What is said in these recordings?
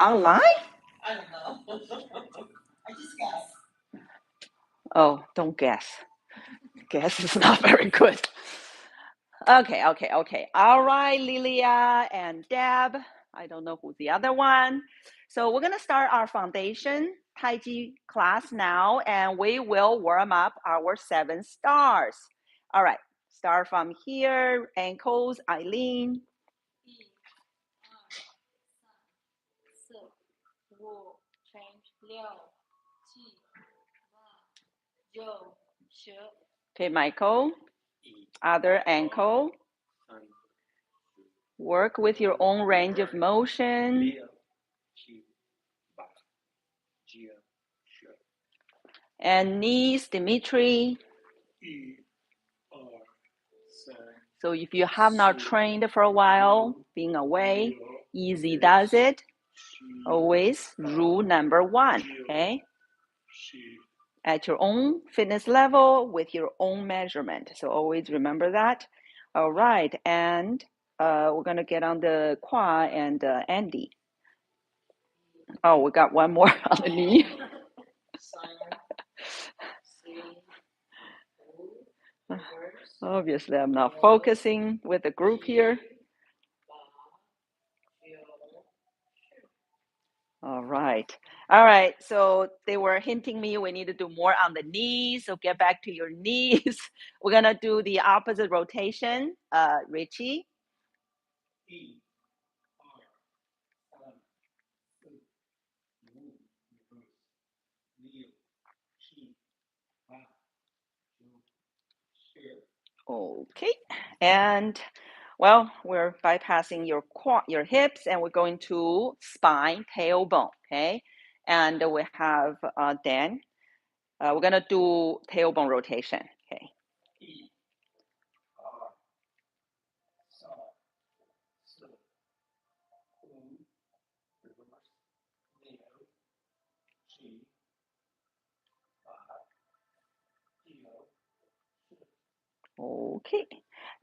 Online? I don't know. I just guess. Oh, don't guess. Guess is not very good. Okay. All right, Lilia and Deb. I don't know who's the other one. So we're going to start our foundation Tai Chi class now, and we will warm up our 7 stars. All right, start from here. Ankles, Eileen. 1、2、3、4、5、6、7、8、9、10。 Okay, Michael. Other ankle. Work with your own range of motion. And knees, Dimitri. So if you have not trained for a while, being away, easy does it. Always rule number 1, okay? At your own fitness level with your own measurement. So always remember that. All right, and we're going to get on the quad and Andy. Oh, we got one more on the knee. Obviously, I'm not focusing with the group here. All right. So they were hinting me we need to do more on the knees. So get back to your knees. We're going to do the opposite rotation. Richie. Okay. And well, we're bypassing your hips, and we're going to spine, tailbone, okay? And we have Dan. We're going to do tailbone rotation, okay? Okay.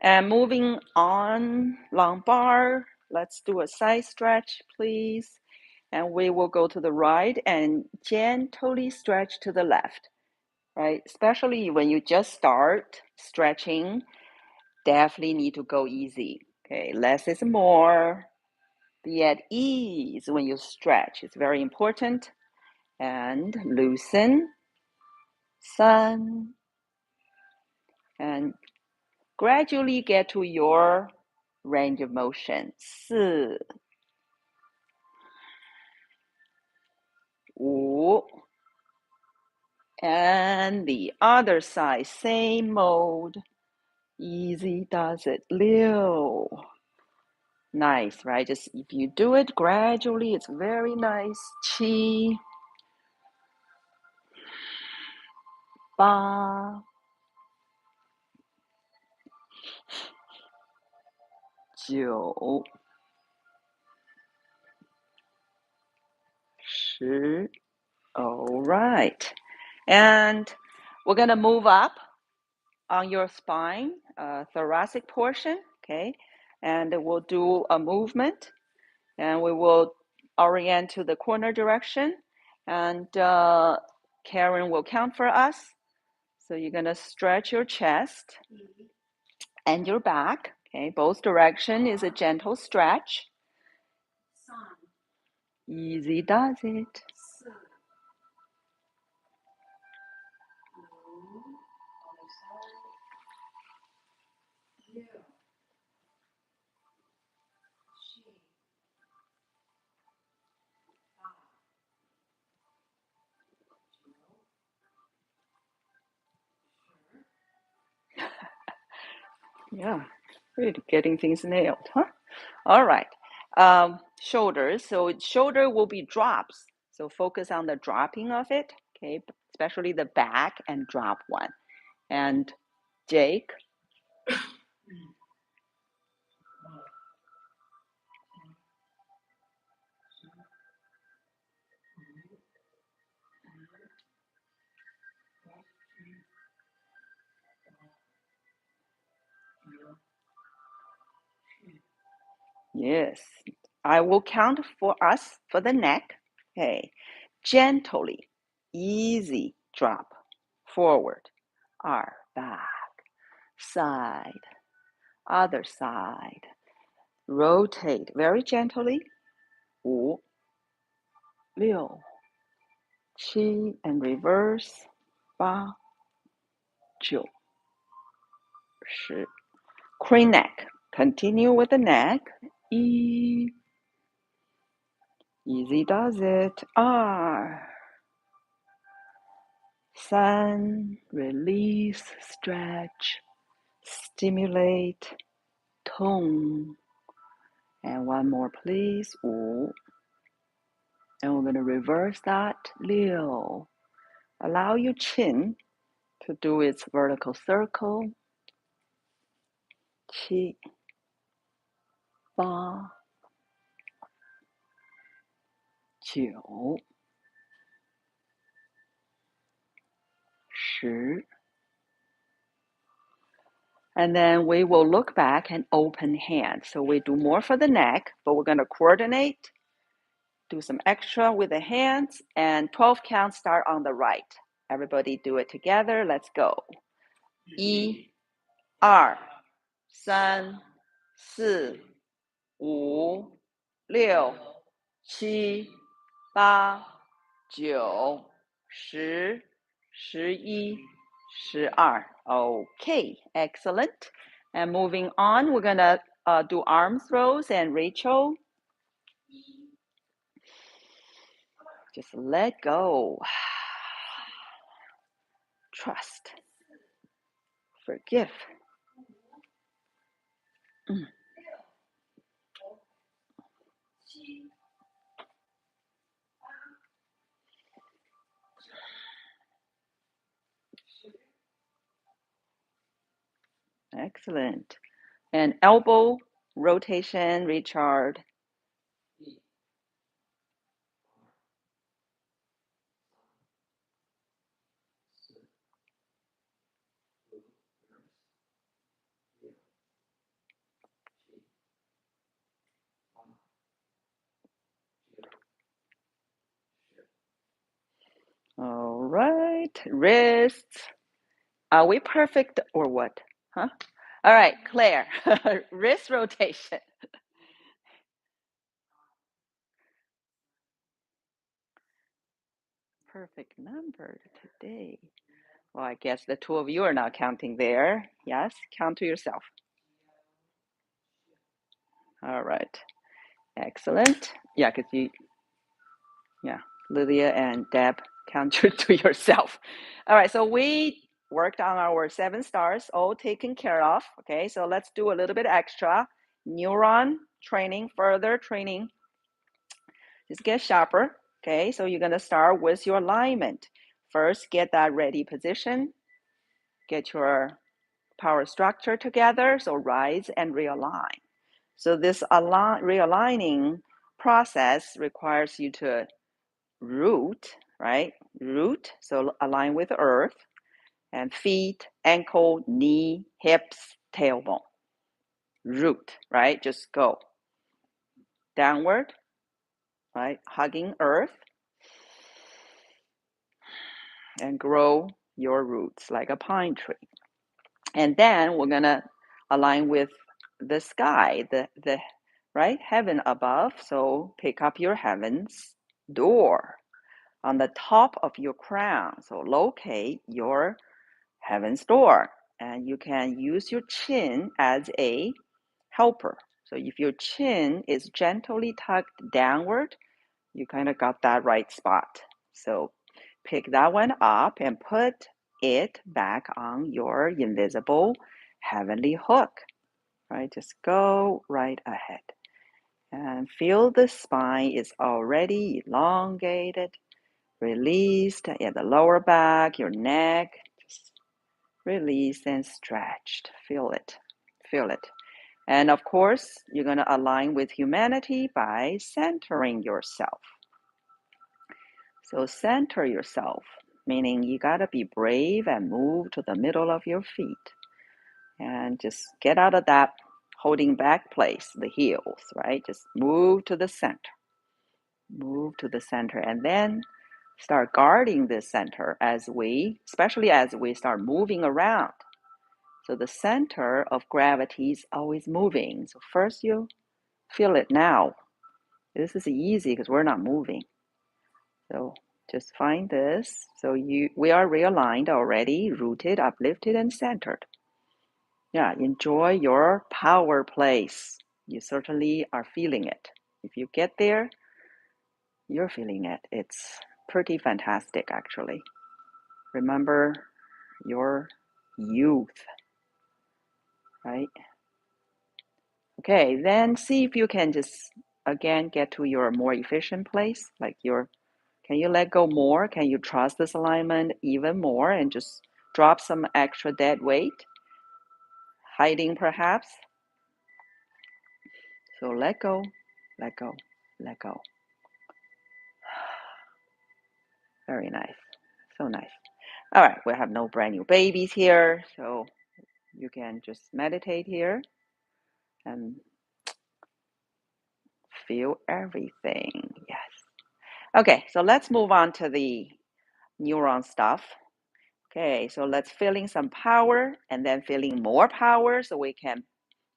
And moving on, lumbar. Let's do a side stretch, please. And we will go to the right and gently stretch to the left, right? Especially when you just start stretching, definitely need to go easy. Okay, less is more. Be at ease when you stretch. It's very important. And loosen, sun, and gradually get to your range of motion. 4、5, and the other side, same mode. Easy does it. 6. Nice, right? Just if you do it gradually, it's very nice. 7、8、9、10. All right. And we're going to move up on your spine, thoracic portion, okay? And we'll do a movement, and we will orient to the corner direction, and Karen will count for us. So you're going to stretch your chest and your back, okay? Both direction is a gentle stretch. Easy does it. Yeah, really getting things nailed, huh? All right. Shoulders. So shoulder will be drops. So focus on the dropping of it, okay? Especially the back and drop one. And Jake. Yes. I will count for us for the neck. Okay. Gently, easy drop forward, R, back, side, other side. Rotate very gently. 5, 6, 7, and reverse. 8, 9, 10. Crane neck. Continue with the neck. E. Easy does it. R. 3. Release, stretch, stimulate, tone. And one more, please. 5. And we're going to reverse that. 6. Allow your chin to do its vertical circle. 7, 8, 9, 10. And then we will look back and open hand. So we do more for the neck, but we're going to coordinate, do some extra with the hands, and 12 counts start on the right. Everybody do it together. Let's go. 1, 2, 3, 4, 5, 6, 7, 8, 9, 10, 11, 12. Okay, excellent. And moving on, we're gonna do arm throws. And Rachel, just let go. Trust. Forgive. Excellent. And elbow rotation, Richard. All right, wrists. Are we perfect or what? Huh? All right, Claire, wrist rotation. Perfect number today. Well, I guess the two of you are not counting there. Yes, count to yourself. All right, excellent. Yeah, because Lydia and Deb, count to yourself. All right, so we worked on our 7 stars, all taken care of. Okay, so let's do a little bit extra. Neuron training, further training. Just get sharper. Okay, so you're gonna start with your alignment. First, get that ready position. Get your power structure together. So rise and realign. So this realigning process requires you to root, right? Root, so align with the earth, and feet, ankle, knee, hips, tailbone. Root, right? Just go downward, right? Hugging earth and grow your roots like a pine tree. And then we're gonna align with the sky, the right heaven above. So pick up your heaven's door on the top of your crown. So locate your heaven's door, and you can use your chin as a helper. So if your chin is gently tucked downward, you kind of got that right spot. So pick that one up and put it back on your invisible heavenly hook, right? Just go right ahead and feel the spine is already elongated, released at the lower back, your neck, just released and stretched. Feel it, feel it. And of course, you're going to align with humanity by centering yourself. So center yourself, meaning you got to be brave and move to the middle of your feet. And just get out of that holding back place, the heels, right? Just move to the center. Move to the center and then start guarding the center especially as we start moving around. So the center of gravity is always moving. So first you feel it now. This is easy because we're not moving. So just find this. So we are realigned already, rooted, uplifted, and centered. Yeah, enjoy your power place. You certainly are feeling it. If you get there, you're feeling it. It's pretty fantastic, actually. Remember your youth, right? Okay, then see if you can just, again, get to your more efficient place. Can you let go more? Can you trust this alignment even more and just drop some extra dead weight? Hiding perhaps? So let go, let go, let go. Very nice. So nice. All right, we have no brand new babies here, so you can just meditate here and feel everything. Yes. Okay, so let's move on to the neuron stuff. Okay, so let's feeling some power and then feeling more power so we can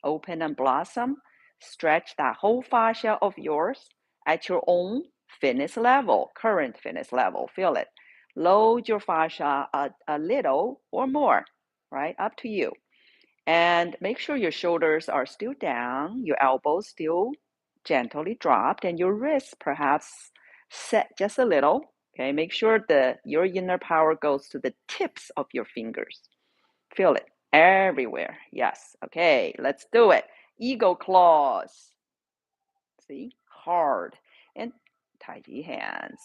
open and blossom. Stretch that whole fascia of yours at your own fitness level, current fitness level. Feel it. Load your fascia a little or more, right? Up to you. And make sure your shoulders are still down, your elbows still gently dropped, and your wrists perhaps set just a little. Okay, make sure that your inner power goes to the tips of your fingers. Feel it everywhere. Yes. Okay, let's do it. Eagle claws. See? Hard. And Tai Chi hands.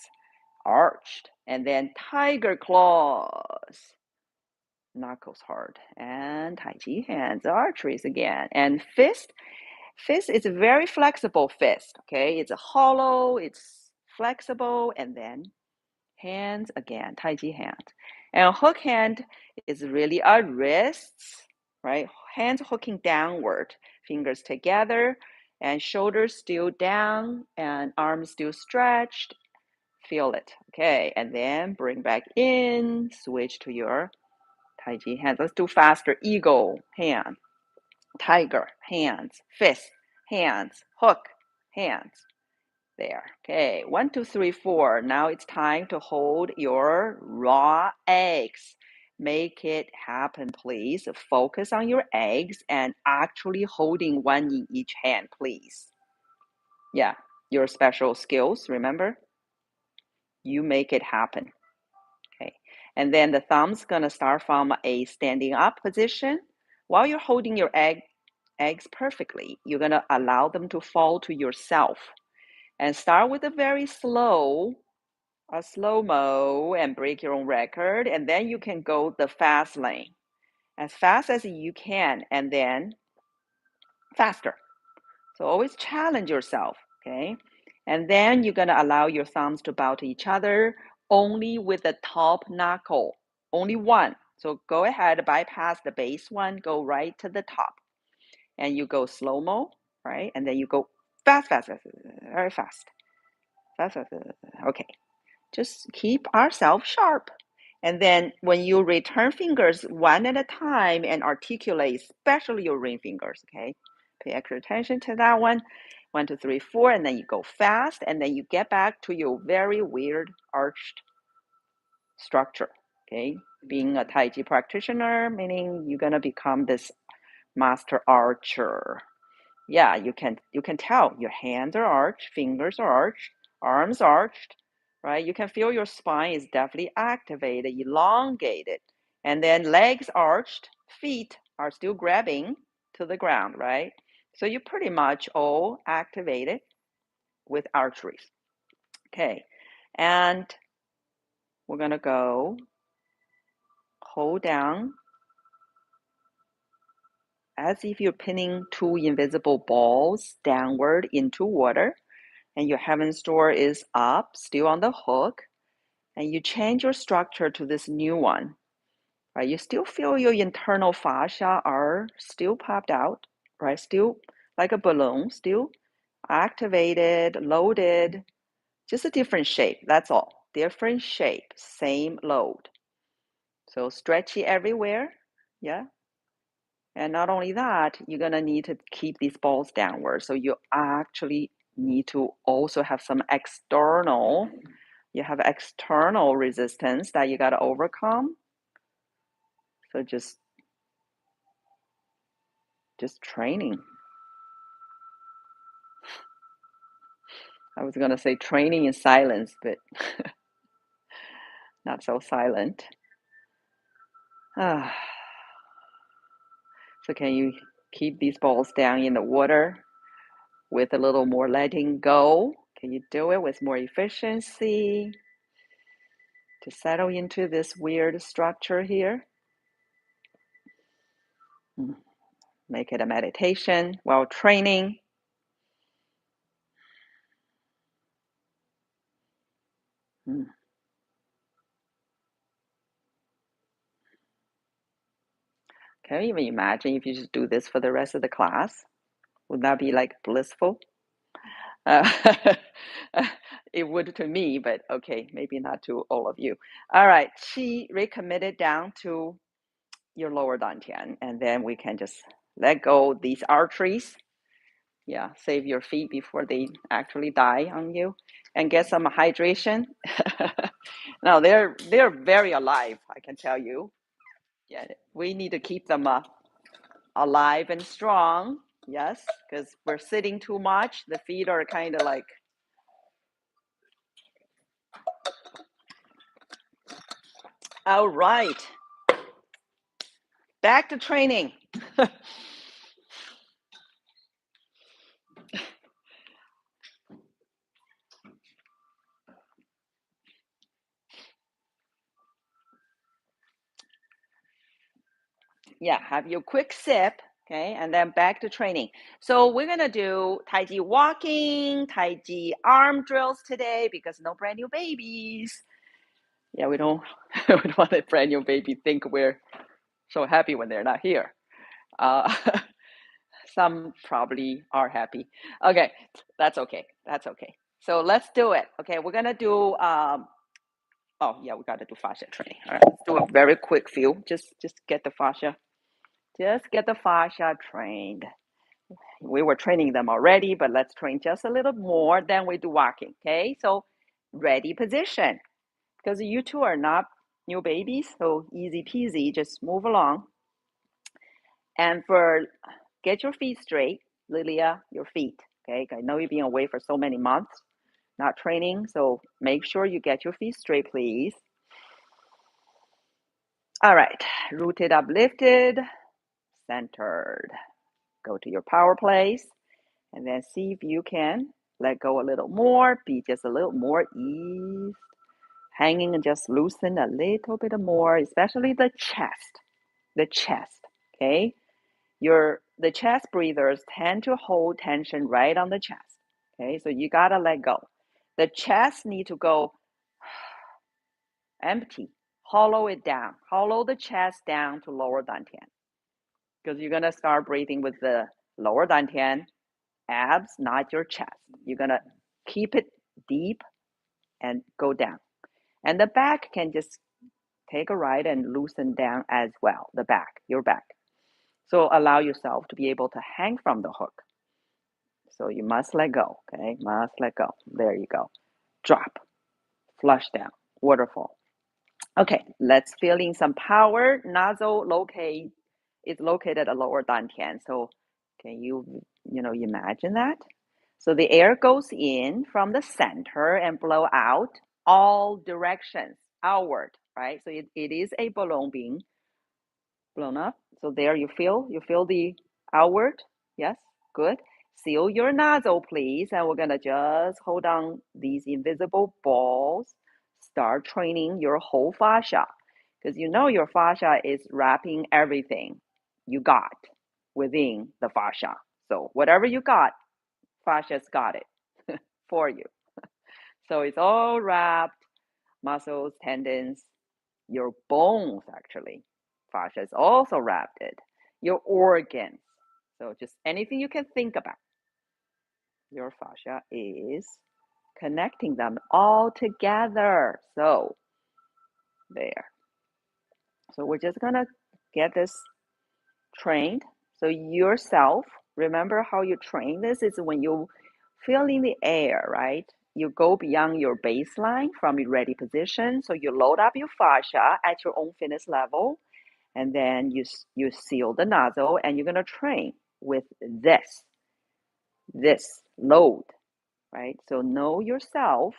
Arched. And then tiger claws. Knuckles hard. And Tai Chi hands. Archeries again. And fist. Fist is a very flexible fist. Okay? It's a hollow. It's flexible. And then hands again, Tai Chi hand. And hook hand is really our wrists, right? Hands hooking downward, fingers together, and shoulders still down, and arms still stretched. Feel it. Okay, and then bring back in, switch to your Tai Chi hands. Let's do faster. Eagle, hand, tiger, hands, fist, hands, hook, hands. There. Okay, 1, 2, 3, 4. Now it's time to hold your raw eggs. Make it happen, please. Focus on your eggs and actually holding one in each hand, please. Yeah, your special skills, remember? You make it happen. Okay, and then the thumb's gonna start from a standing up position. While you're holding your eggs perfectly, you're gonna allow them to fall to yourself. And start with a very a slow-mo and break your own record. And then you can go the fast lane as fast as you can and then faster. So always challenge yourself, okay? And then you're gonna allow your thumbs to bow to each other only with the top knuckle, only one. So go ahead, bypass the base one, go right to the top. And you go slow-mo, right? And then you go fast, fast, fast, very fast. Fast, fast, fast. Okay. Just keep ourselves sharp. And then when you return fingers one at a time and articulate, especially your ring fingers, okay? Pay extra attention to that one. 1, 2, 3, 4, and then you go fast, and then you get back to your very weird arched structure, okay? Being a Tai Chi practitioner, meaning you're gonna become this master archer. Yeah, you can tell your hands are arched, fingers are arched, arms arched, right? You can feel your spine is definitely activated, elongated, and then legs arched, feet are still grabbing to the ground, right? So you're pretty much all activated with archeries. Okay, and we're gonna go hold down as if you're pinning two invisible balls downward into water. And your heaven's door is up, still on the hook, and you change your structure to this new one, right? You still feel your internal fascia are still popped out, right? Still like a balloon, still activated, loaded, just a different shape. That's all. Different shape, same load. So stretchy everywhere. Yeah. And not only that, you're going to need to keep these balls downward. So you actually need to also have some external, you have external resistance that you got to overcome. So just training. I was going to say training in silence, but not so silent. So can you keep these balls down in the water with a little more letting go? Can you do it with more efficiency to settle into this weird structure here? Make it a meditation while training. Can you even imagine if you just do this for the rest of the class? Would that be like blissful? Uh, it would to me, but okay, maybe not to all of you. All right, Qi, recommit it down to your lower dantian, and then we can just let go these arteries. Yeah, save your feet before they actually die on you, and get some hydration. Now they're very alive, I can tell you. Yeah, we need to keep them alive and strong. Yes, because we're sitting too much. The feet are kind of like. All right, back to training. Yeah, have your quick sip, okay, and then back to training. So we're gonna do Tai Chi walking, Tai Chi arm drills today because no brand new babies. Yeah, we don't want a brand new baby think we're so happy when they're not here. Uh, some probably are happy. Okay, that's okay. That's okay. So let's do it. Okay, we're gonna do. Oh yeah, we gotta do fascia training. All right, let's do a very quick few. Just get the fascia. Just get the fascia trained. We were training them already, but let's train just a little more. Then we do walking. Okay, so ready position because you two are not new babies, so easy peasy. Just move along. And for get your feet straight, Lilia, your feet. Okay, I know you've been away for so many months, not training, so make sure you get your feet straight, please. All right, rooted up, lifted, centered. Go to your power place, and then see if you can let go a little more, be just a little more ease, hanging and just loosen a little bit more, especially the chest, okay? The chest breathers tend to hold tension right on the chest. Okay, so you gotta let go. The chest need to go empty, hollow it down, hollow the chest down to lower dantian. Because you're gonna start breathing with the lower dantian, abs, not your chest. You're gonna keep it deep and go down. And the back can just take a ride and loosen down as well. The back, your back. So allow yourself to be able to hang from the hook. So you must let go, okay? Must let go. There you go. Drop, flush down, waterfall. Okay, let's fill in some power. Nozzle locate is located at lower dantian. So can you imagine that? So the air goes in from the center and blow out all directions outward, right? So it is a balloon being blown up. So there you feel the outward. Yes, good. Seal your nozzle, please. And we're gonna just hold on these invisible balls. Start training your whole fascia. Because your fascia is wrapping everything you got within the fascia. So whatever you got, fascia's got it for you. So it's all wrapped, muscles, tendons, your bones actually. Fascia is also wrapped it. Your organs. So just anything you can think about. Your fascia is connecting them all together. So there. So we're just gonna get this trained. So yourself, remember how you train this is when you feel in the air, right? You go beyond your baseline from your ready position. So you load up your fascia at your own fitness level, and then you seal the nozzle, and you're gonna train with this load, right? So know yourself,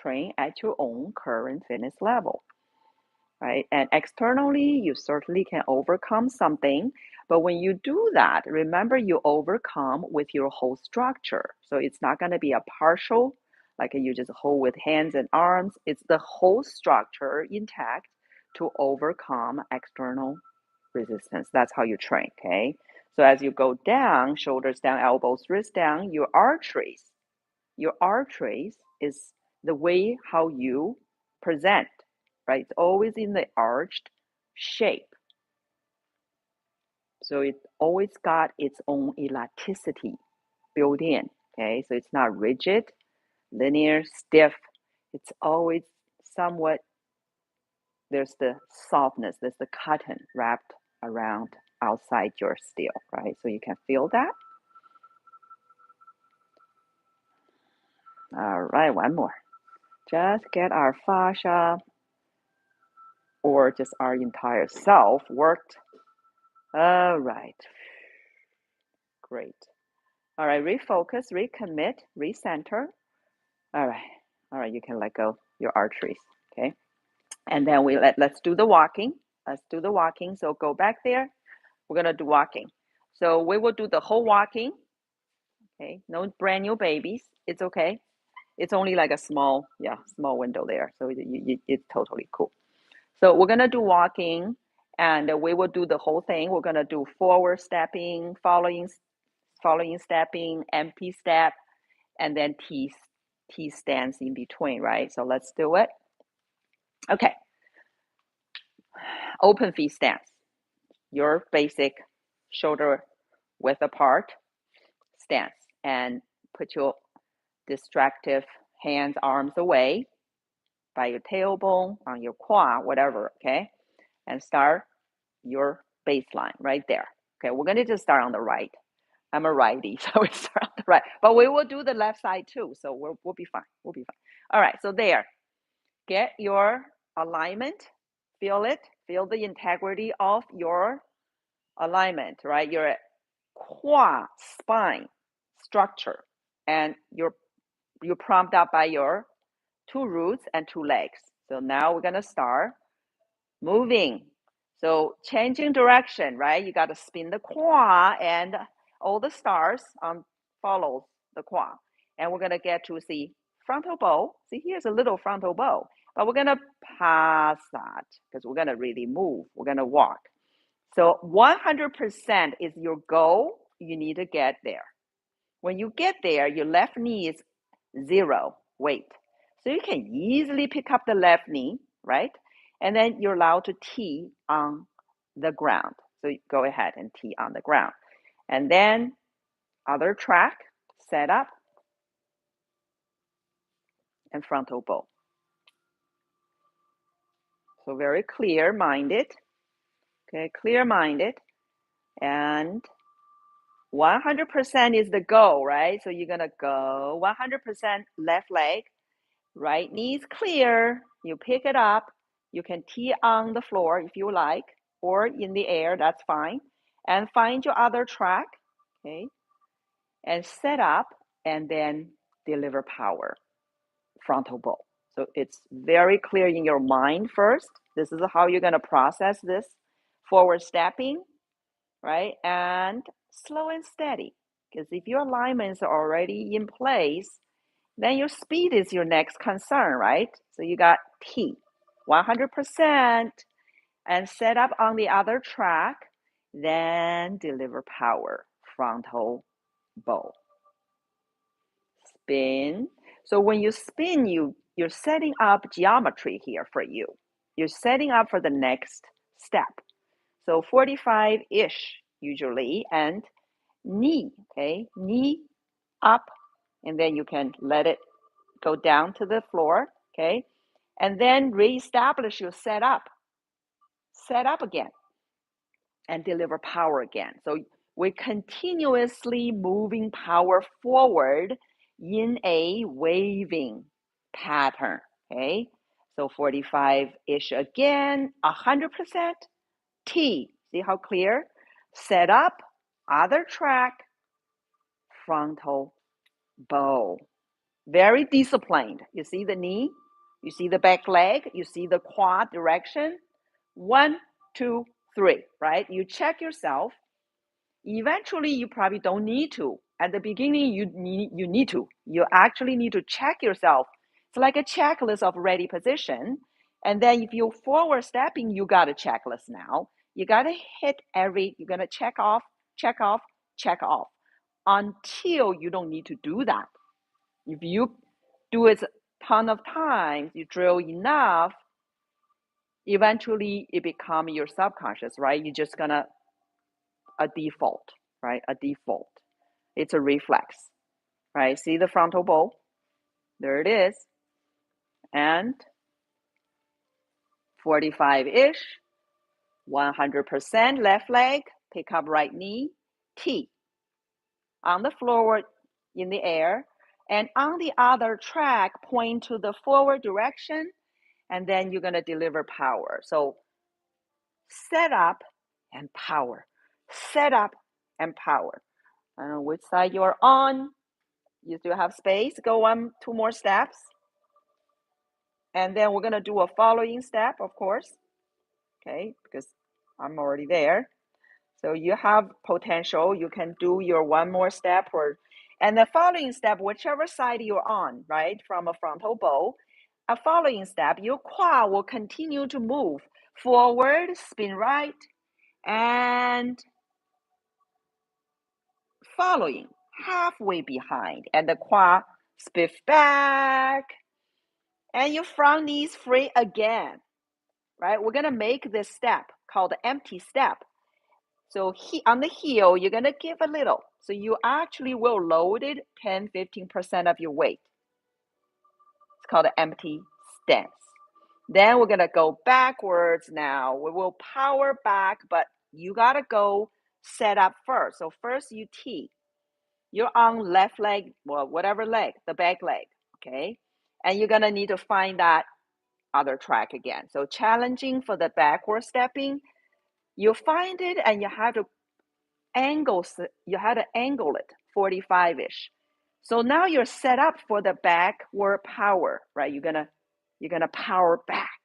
train at your own current fitness level, right? And externally, you certainly can overcome something. But when you do that, remember you overcome with your whole structure. So it's not going to be a partial, like you just hold with hands and arms. It's the whole structure intact to overcome external resistance. That's how you train, okay? So as you go down, shoulders down, elbows, wrists down, your arteries is the way how you present, right? It's always in the arched shape. So it always got its own elasticity built in, okay? So it's not rigid, linear, stiff. It's always somewhat, there's the softness, there's the cotton wrapped around outside your steel, right? So you can feel that. All right, one more. Just get our fascia or just our entire self worked. All right. Great. All right, refocus, recommit, recenter. All right. All right, you can let go your arteries, okay? And then let's do the walking. Let's do the walking. So go back there. We're going to do walking. So we will do the whole walking, okay? No brand new babies. It's okay. It's only like a small window there. So it's totally cool. So we're going to do walking, and we will do the whole thing. We're going to do forward stepping, following stepping, empty step, and then T stance in between, right? So let's do it. Okay. Open feet stance. Your basic shoulder width apart stance, and put your distractive hands, arms away by your tailbone, on your quad, whatever, okay? And start your baseline right there. Okay, we're going to just start on the right. I'm a righty, so we start on the right. But we will do the left side too, so we'll be fine. We'll be fine. All right, so there. Get your alignment. Feel it. Feel the integrity of your alignment, right? Your quad spine structure, and you're propped up by your two roots and two legs. So now we're gonna start moving. So changing direction, right? You got to spin the quad, and all the stars follow the quad. And we're gonna get to see frontal bow. See, here's a little frontal bow, but we're gonna pass that because we're gonna really move. We're gonna walk. So 100% is your goal. You need to get there. When you get there, your left knee is 0 weight. So you can easily pick up the left knee, right? And then you're allowed to tee on the ground. So go ahead and tee on the ground. And then other track, set up, and frontal bow. So very clear-minded, okay, clear-minded. And 100% is the goal, right? So you're gonna go 100% left leg, right knee's clear. You pick it up. You can tee on the floor if you like, or in the air, that's fine. And find your other track, okay? And set up, and then deliver power, frontal bow. So it's very clear in your mind first. This is how you're gonna process this forward stepping, right? And slow and steady. Because if your alignments are already in place, then your speed is your next concern, right? So you got T, 100%, and set up on the other track, then deliver power, frontal bow. Spin. So when you spin, you're setting up geometry here for you. You're setting up for the next step. So 45-ish usually, and knee, okay? Knee up, and then you can let it go down to the floor, okay? And then reestablish your setup. Set up again and deliver power again. So we're continuously moving power forward in a waving pattern, okay? So 45-ish again, 100% T. See how clear? Set up, other track, frontal bow. Very disciplined. You see the knee, you see the back leg, you see the quad direction. 1, 2, 3, right? You check yourself. Eventually, you probably don't need to. At the beginning, you need to. You actually need to check yourself. It's like a checklist of ready position. And then if you're forward stepping, you got a checklist now. You got to hit you're going to check off, check off, check off until you don't need to do that. If you do it a ton of times, you drill enough, eventually it becomes your subconscious, right? You're just going to a default, right? A default. It's a reflex, right? See the frontal bow? There it is. And 45-ish, 100% left leg, pick up right knee, T. On the floor, in the air, and on the other track, point to the forward direction, and then you're going to deliver power. So set up and power. Set up and power. I don't know which side you're on. You still have space. Go 1, 2 more steps. And then we're going to do a following step, of course. Okay, because I'm already there. So you have potential. You can do your 1 more step, and the following step, whichever side you're on, right, from a frontal bow, a following step, your quad will continue to move forward, spin right, and following halfway behind, and the quad spiff back, and your front knees free again, right? We're gonna make this step called the empty step. So on the heel, you're gonna give a little. So you actually will load it 10-15% of your weight. It's called an empty stance. Then we're gonna go backwards now. We will power back, but you gotta go set up first. So first you T. You're on left leg, well, whatever leg, the back leg, okay? And you're gonna need to find that other track again. So challenging for the backward stepping. You find it and you have to angle it 45-ish. So now you're set up for the backward power, right? You're gonna power back.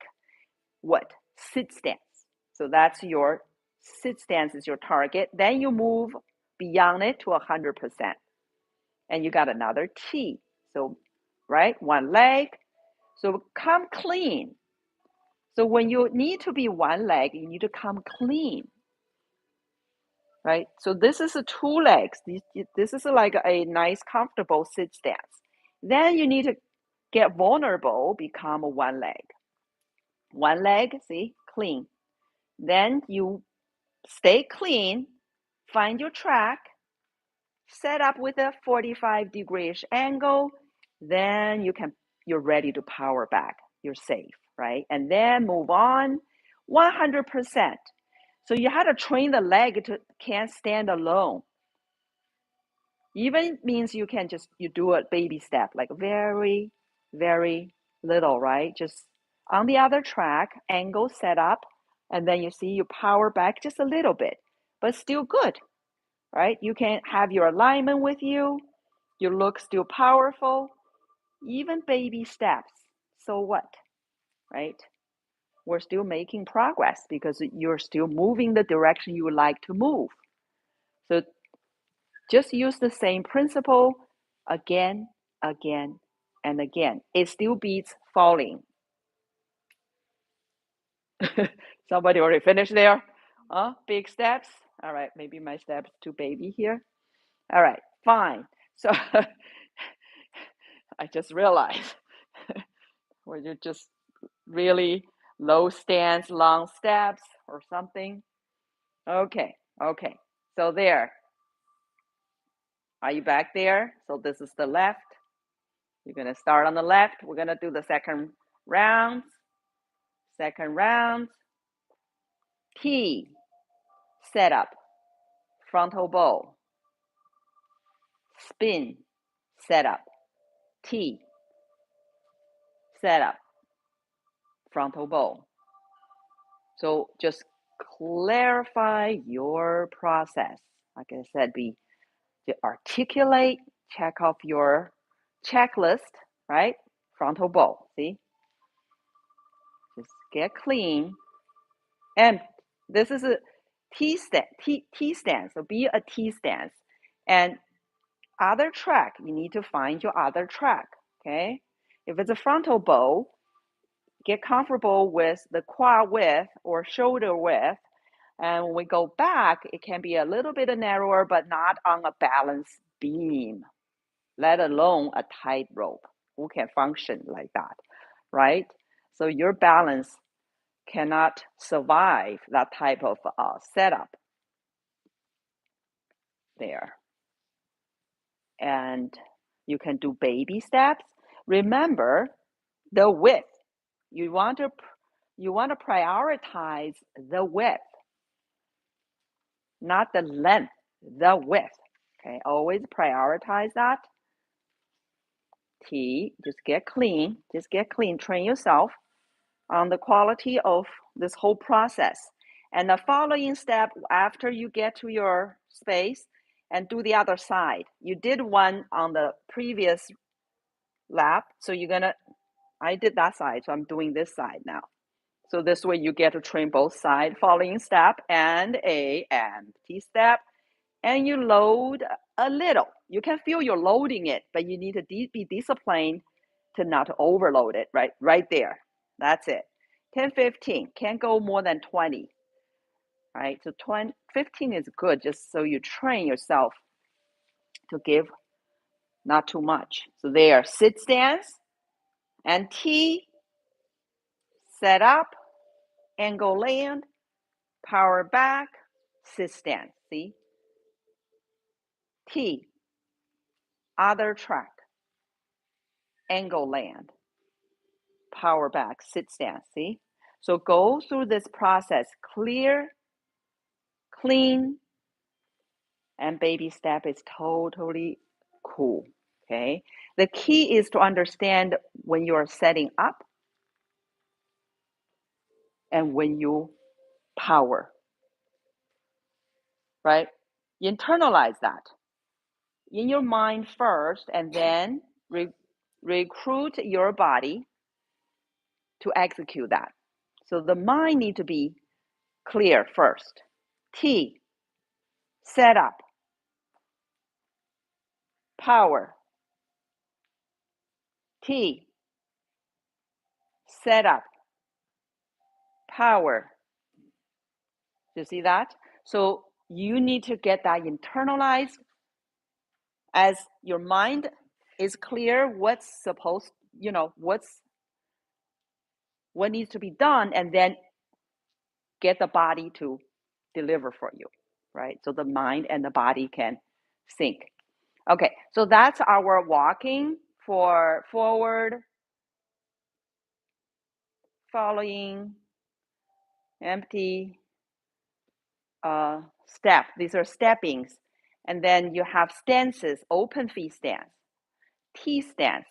What? Sit stance. So that's your sit stance is your target. Then you move beyond it to 100%. And you got another T. So, right, 1 leg. So come clean. So when you need to be 1 leg, you need to come clean, right? So this is a 2 legs. This is like a nice, comfortable sit stance. Then you need to get vulnerable, become a 1 leg. 1 leg, see, clean. Then you stay clean, find your track, set up with a 45-degree-ish angle. Then you're ready to power back. You're safe, right? And then move on 100%. So you have to train the leg to can't stand alone. Even means you do a baby step, like very, very little, right? Just on the other track, angle set up, and then you see you power back just a little bit, but still good, right? You can have your alignment with you. You look still powerful, even baby steps. So what, right? We're still making progress because you're still moving the direction you would like to move. So just use the same principle again, again, and again. It still beats falling. Somebody already finished there? Big steps. All right, maybe my steps too baby here. All right, fine. So I just realized were you just really low stance, long steps or something? Okay. So there. Are you back there? So this is the left. You're going to start on the left. We're going to do the second round. Second round. T, set up, frontal bow. Spin, set up. T, set up, frontal bow. So just clarify your process. Like I said, be to articulate, check off your checklist, right? Frontal bow, see? Just get clean. And this is a T stance, so be a T stance. And other track, you need to find your other track, okay? If it's a frontal bow, get comfortable with the quad width or shoulder width. And when we go back, it can be a little bit narrower, but not on a balanced beam, let alone a tightrope. Who can function like that, right? So your balance cannot survive that type of setup there. And you can do baby steps. Remember the width. You want to prioritize the width, not the length, the width. Okay, always prioritize that. T, just get clean, train yourself on the quality of this whole process. And the following step, after you get to your space, and do the other side. You did one on the previous lap, so I did that side, so I'm doing this side now. So this way you get to train both sides, following step and a empty step, and you load a little. You can feel you're loading it, but you need to be disciplined to not overload it, right there. That's it. 10, 15, can't go more than 20, right? So 15 is good, just so you train yourself to give not too much. So there, sit stance and T, set up, angle land, power back, sit stance, see? T, other track, angle land, power back, sit stance, see? So go through this process, clear, clean, and baby step is totally cool, okay? The key is to understand when you're setting up and when you power, right? You internalize that in your mind first, and then recruit your body to execute that. So the mind need to be clear first. T, set up, power. T, set up, power. You see that? So you need to get that internalized as your mind is clear what's supposed, what needs to be done, and then get the body to deliver for you, right? So the mind and the body can sync. Okay, so that's our walking for forward, following, empty, step. These are steppings. And then you have stances, open feet stance, T stance,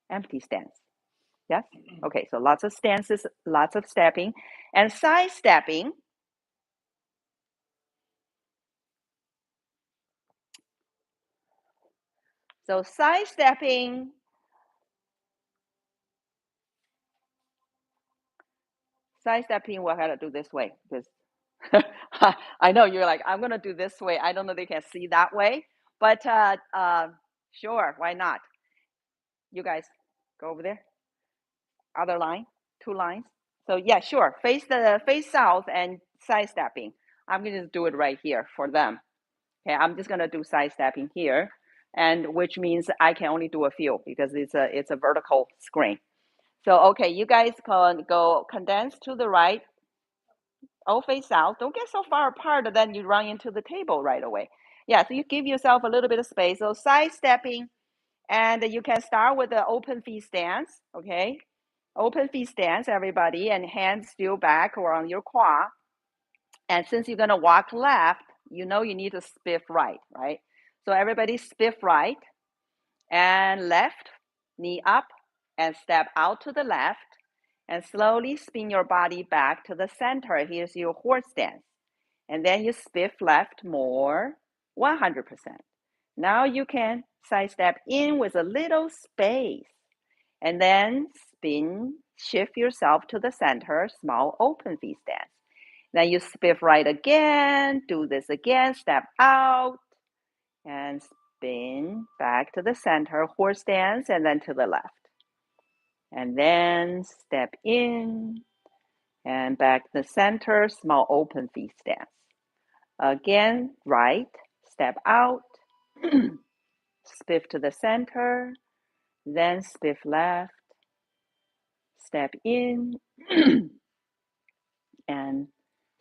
empty stance. Yes? Okay, so lots of stances, lots of stepping. And side stepping. So side stepping, we're going to do this way. Because I know you're like, I'm going to do this way. I don't know if they can see that way. But sure, why not? You guys go over there. Other line, 2 lines. So yeah, sure. Face south and side stepping. I'm going to do it right here for them. Okay, I'm just going to do side stepping here, and which means I can only do a few because it's a vertical screen. So okay, you guys can go condense to the right. Oh, face south. Don't get so far apart, then you run into the table right away. Yeah, so you give yourself a little bit of space. So side stepping, and you can start with the open feet stance, okay? Open feet stance, everybody, and hands still back or on your quad. And since you're gonna walk left, you know you need to spiff right, right? So everybody spiff right and left, knee up, and step out to the left, and slowly spin your body back to the center. Here's your horse stance. And then you spiff left more, 100%. Now you can side step in with a little space. And then spin, shift yourself to the center, small open V stance. Then you spiff right again, do this again, step out, and spin back to the center, horse stance, and then to the left. And then step in, and back to the center, small open V stance. Again, right, step out, spiff to the center, then spiff left, step in, and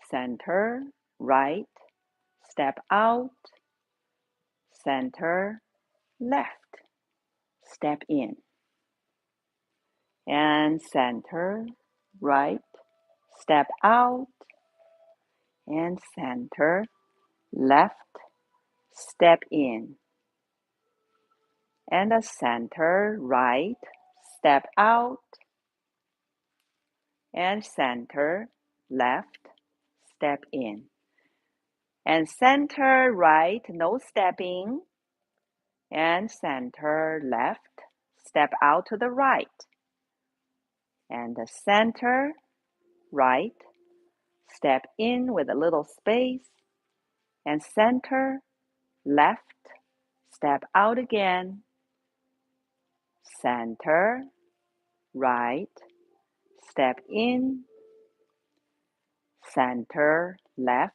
center, right, step out, center, left, step in, and center, right, step out, and center, left, step in, and the center, right, step out, and center, left, step in, and center, right, no stepping, and center, left, step out to the right, and the center, right, step in with a little space, and center, left, step out again, center, right, step in, center, left,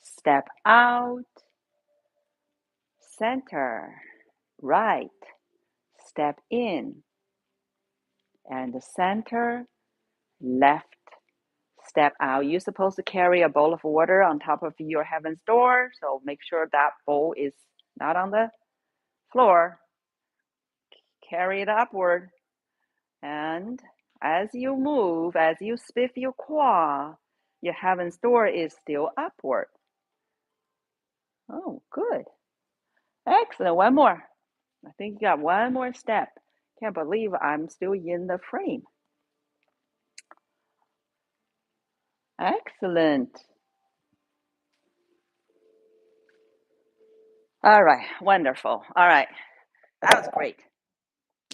step out, center, right, step in, and the center, left, step out. You're supposed to carry a bowl of water on top of your heaven's door, so make sure that bowl is not on the floor. Carry it upward. And as you move, as you spiff your quad, your heaven's door is still upward. Oh, good. Excellent. One more. I think you got one more step. Can't believe I'm still in the frame. Excellent. All right. Wonderful. All right. That was great.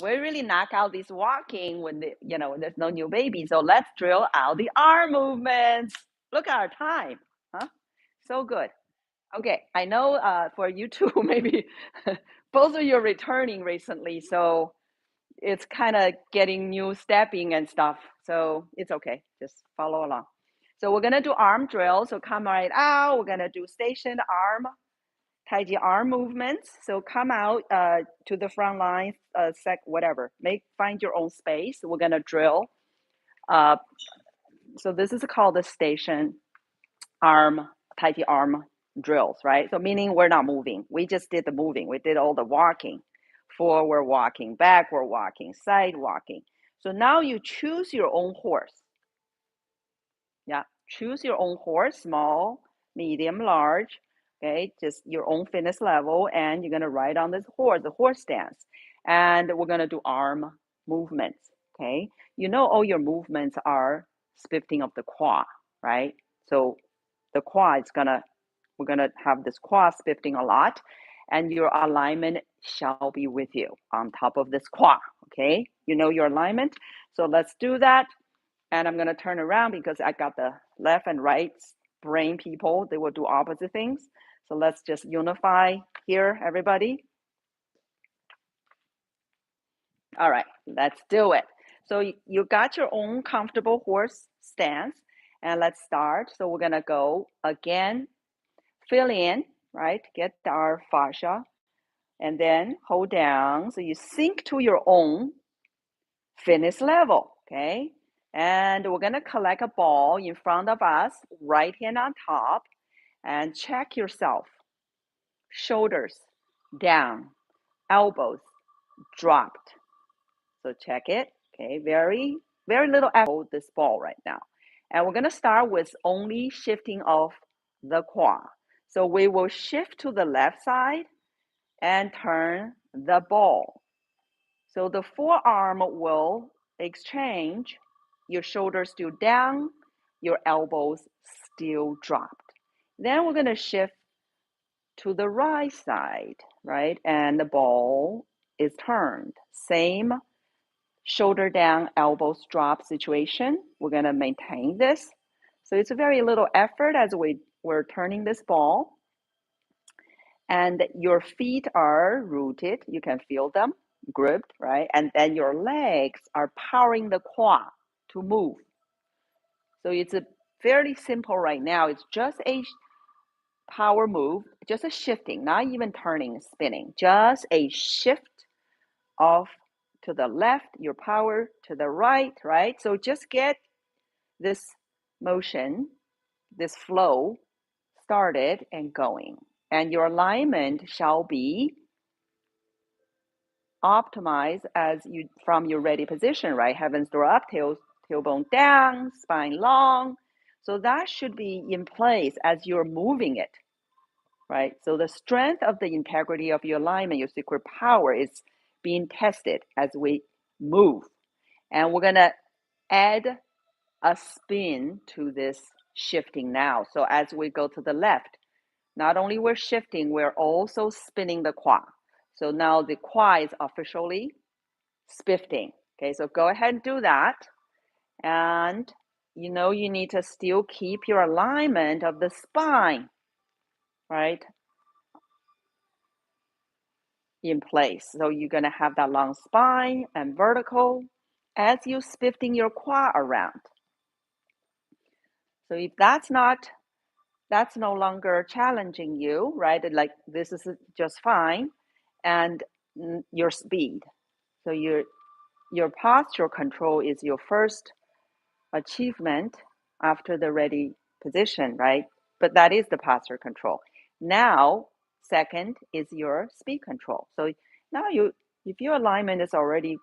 We really knock out this walking when there's no new baby. So let's drill out the arm movements. Look at our time, huh? So good. Okay, I know for you two, maybe both of you are returning recently, so it's kind of getting new stepping and stuff. So it's okay, just follow along. So we're gonna do arm drill. So come right out. We're gonna do stationed arm Tai Chi arm movements. So come out to the front line, whatever. Find your own space. We're gonna drill. So this is called the station arm, Tai Chi arm drills, right? So meaning we're not moving. We just did the moving. We did all the walking. Forward walking, backward walking, side walking. So now you choose your own horse. Yeah, choose your own horse, small, medium, large. Okay, just your own fitness level, and you're gonna ride on this horse, the horse stance, and we're gonna do arm movements. Okay, you know all your movements are spiffing of the quad, right? So the quad is we're gonna have this quad spiffing a lot, and your alignment shall be with you on top of this quad. Okay, you know your alignment. So let's do that. And I'm gonna turn around because I got the left and right brain people. They will do opposite things. So let's just unify here, everybody. All right, let's do it. So you got your own comfortable horse stance, and let's start. So we're gonna go again, fill in, right? Get our fascia, and then hold down. So you sink to your own fitness level, okay? And we're gonna collect a ball in front of us, right hand on top, and check yourself. shoulders down, elbows dropped. So check it. Okay, very, very little effort to hold this ball right now. And we're gonna start with only shifting of the quad. So we will shift to the left side and turn the ball. So the forearm will exchange, your shoulders still down, your elbows still dropped. Then we're gonna shift to the right side, right? And the ball is turned. Same shoulder down, elbows drop situation. We're gonna maintain this. So it's a very little effort as we're turning this ball. And your feet are rooted. You can feel them gripped, right? And then your legs are powering the quad to move. So it's a fairly simple right now. It's just a power move, just a shifting, not even turning, spinning, just a shift off to the left, your power to the right, right? So just get this motion, this flow started and going. And your alignment shall be optimized as you from your ready position, right? Heavens door up, tailbone down, spine long. So that should be in place as you're moving it, right? So the strength of the integrity of your alignment, your secret power is being tested as we move. And we're gonna add a spin to this shifting now. So as we go to the left, not only we're shifting, we're also spinning the quad. So now the quad is officially spifting. Okay, so go ahead and do that. And you know you need to still keep your alignment of the spine, right, in place. So you're gonna have that long spine and vertical as you spifting your quad around. So if that's no longer challenging you, right? Like this is just fine, and your speed. So your posture control is your first achievement after the ready position, right? But that is the posture control. Now, second is your speed control. So now if your alignment is already,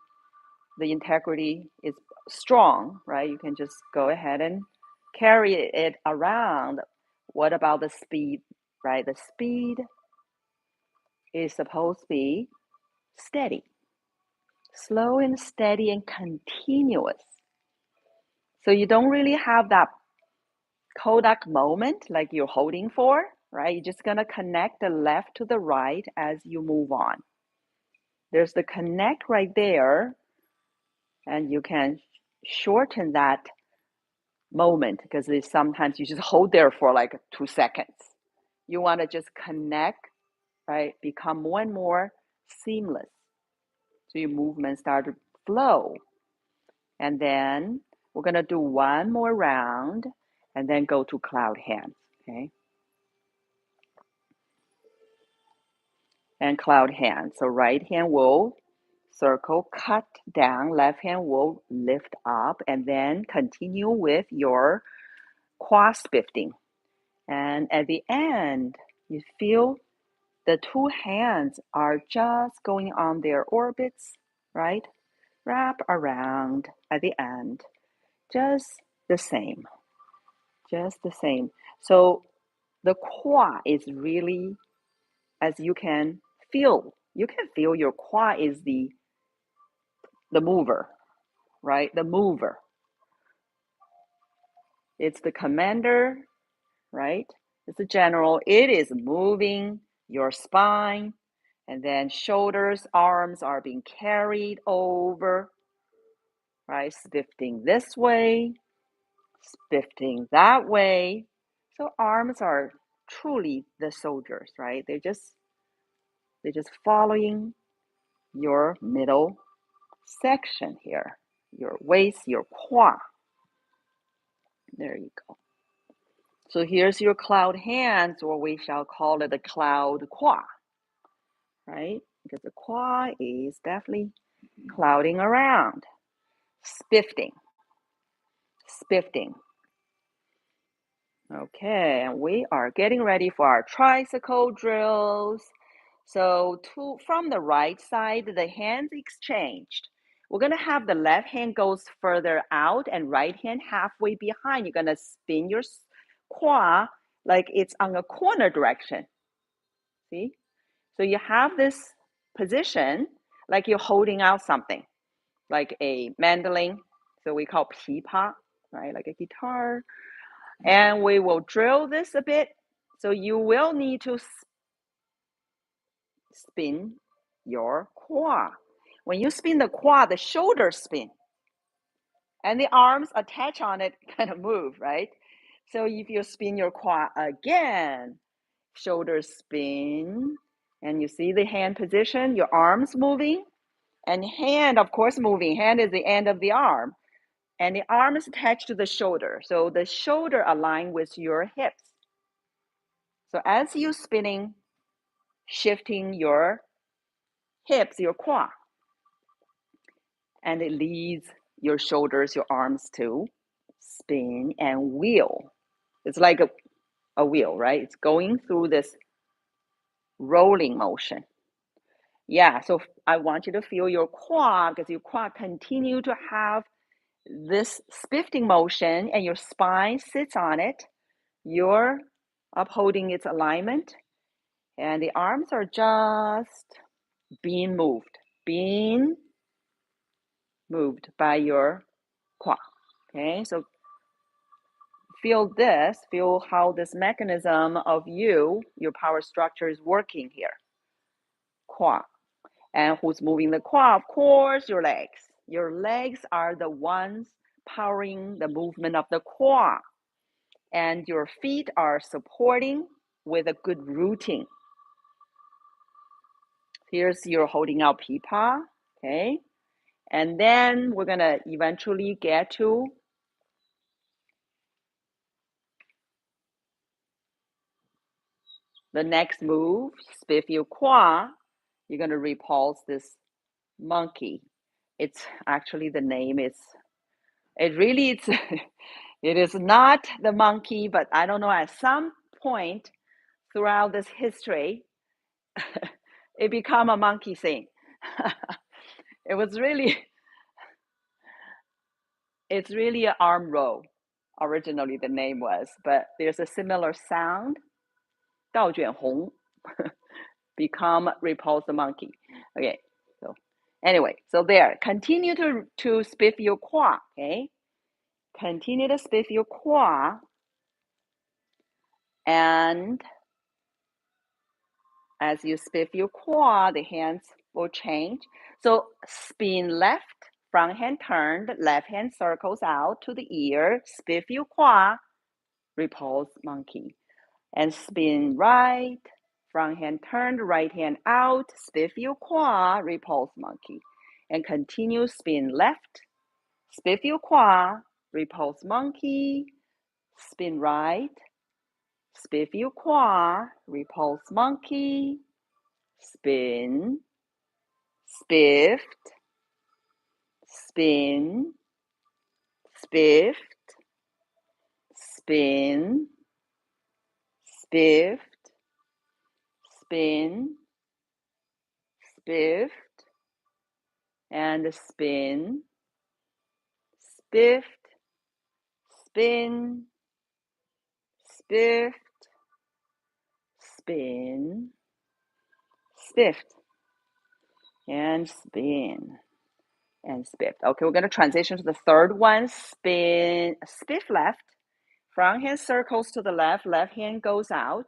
the integrity is strong, right? You can just go ahead and carry it around. What about the speed, right? The speed is supposed to be steady, slow and steady and continuous. So you don't really have that Kodak moment like you're holding for, right? You're just gonna connect the left to the right as you move on. There's the connect right there, and you can shorten that moment because sometimes you just hold there for like 2 seconds. You want to just connect, right? Become more and more seamless. So your movement start to flow. And then we're gonna do one more round and then go to cloud hands. Okay. And cloud hand. So right hand will circle, cut down, left hand will lift up, and then continue with your quad spifting. And at the end, you feel the two hands are just going on their orbits, right? Wrap around at the end, just the same, just the same. So the quad is really, as you can feel your quad is the mover, right? The mover. It's the commander, right? It's the general. It is moving your spine, and then shoulders, arms are being carried over, right? Spifting this way, spifting that way. So arms are truly the soldiers, right? They're just following your middle section here, your waist, your quad. There you go. So here's your cloud hands, or we shall call it the cloud quad, right? Because the quad is definitely clouding around, spifting, spifting. Okay, and we are getting ready for our tricycle drills. So from the right side, the hands exchanged. We're gonna have the left hand goes further out and right hand halfway behind. You're gonna spin your quad like it's on a corner direction. See? So you have this position like you're holding out something, like a mandolin. So we call pipa, right? Like a guitar. And we will drill this a bit. So you will need to spin your quad. When you spin the quad, the shoulders spin and the arms attach on it kind of move, right? So if you spin your quad again, shoulders spin, and you see the hand position, your arms moving, and hand, of course, moving. Hand is the end of the arm, and the arm is attached to the shoulder. So the shoulder align with your hips. So as you spinning, shifting your hips, your quad, and it leads your shoulders, your arms to spin and wheel. It's like a wheel, right? It's going through this rolling motion. Yeah, so I want you to feel your quad because your quad continue to have this shifting motion and your spine sits on it. You're upholding its alignment and the arms are just being moved by your quad. Okay, so feel how this mechanism of your power structure is working here. Quad. And who's moving the quad? Of course, your legs. Your legs are the ones powering the movement of the quad. And your feet are supporting with a good rooting. Here's your holding out pipa, okay? And then we're gonna eventually get to the next move, spiff your quad. You're gonna repulse this monkey. It's actually the name is, it's it is not the monkey, but I don't know, at some point throughout this history, it become a monkey thing. It was really, it's really an arm roll. Originally the name was, but there's a similar sound. 倒卷红 become repulse the monkey. Okay, so anyway, so there, continue to spiff your quad, okay? Continue to spiff your quad, and as you spiff your quad, the hands will change. So spin left, front hand turned, left hand circles out to the ear, spiff your quad, repulse monkey. And spin right, front hand turned, right hand out, spiff your quad, repulse monkey. And continue spin left, spiff your quad, repulse monkey, spin right, spiff your quad, repulse monkey, spin, spiffed, spin, spiffed, spin, spiffed, spin, spiffed, and spin, spiffed, spin, spiffed, spin, spiffed, and spin, and spiffed. Okay, we're going to transition to the third one. Spin, spiff left. Front hand circles to the left. Left hand goes out.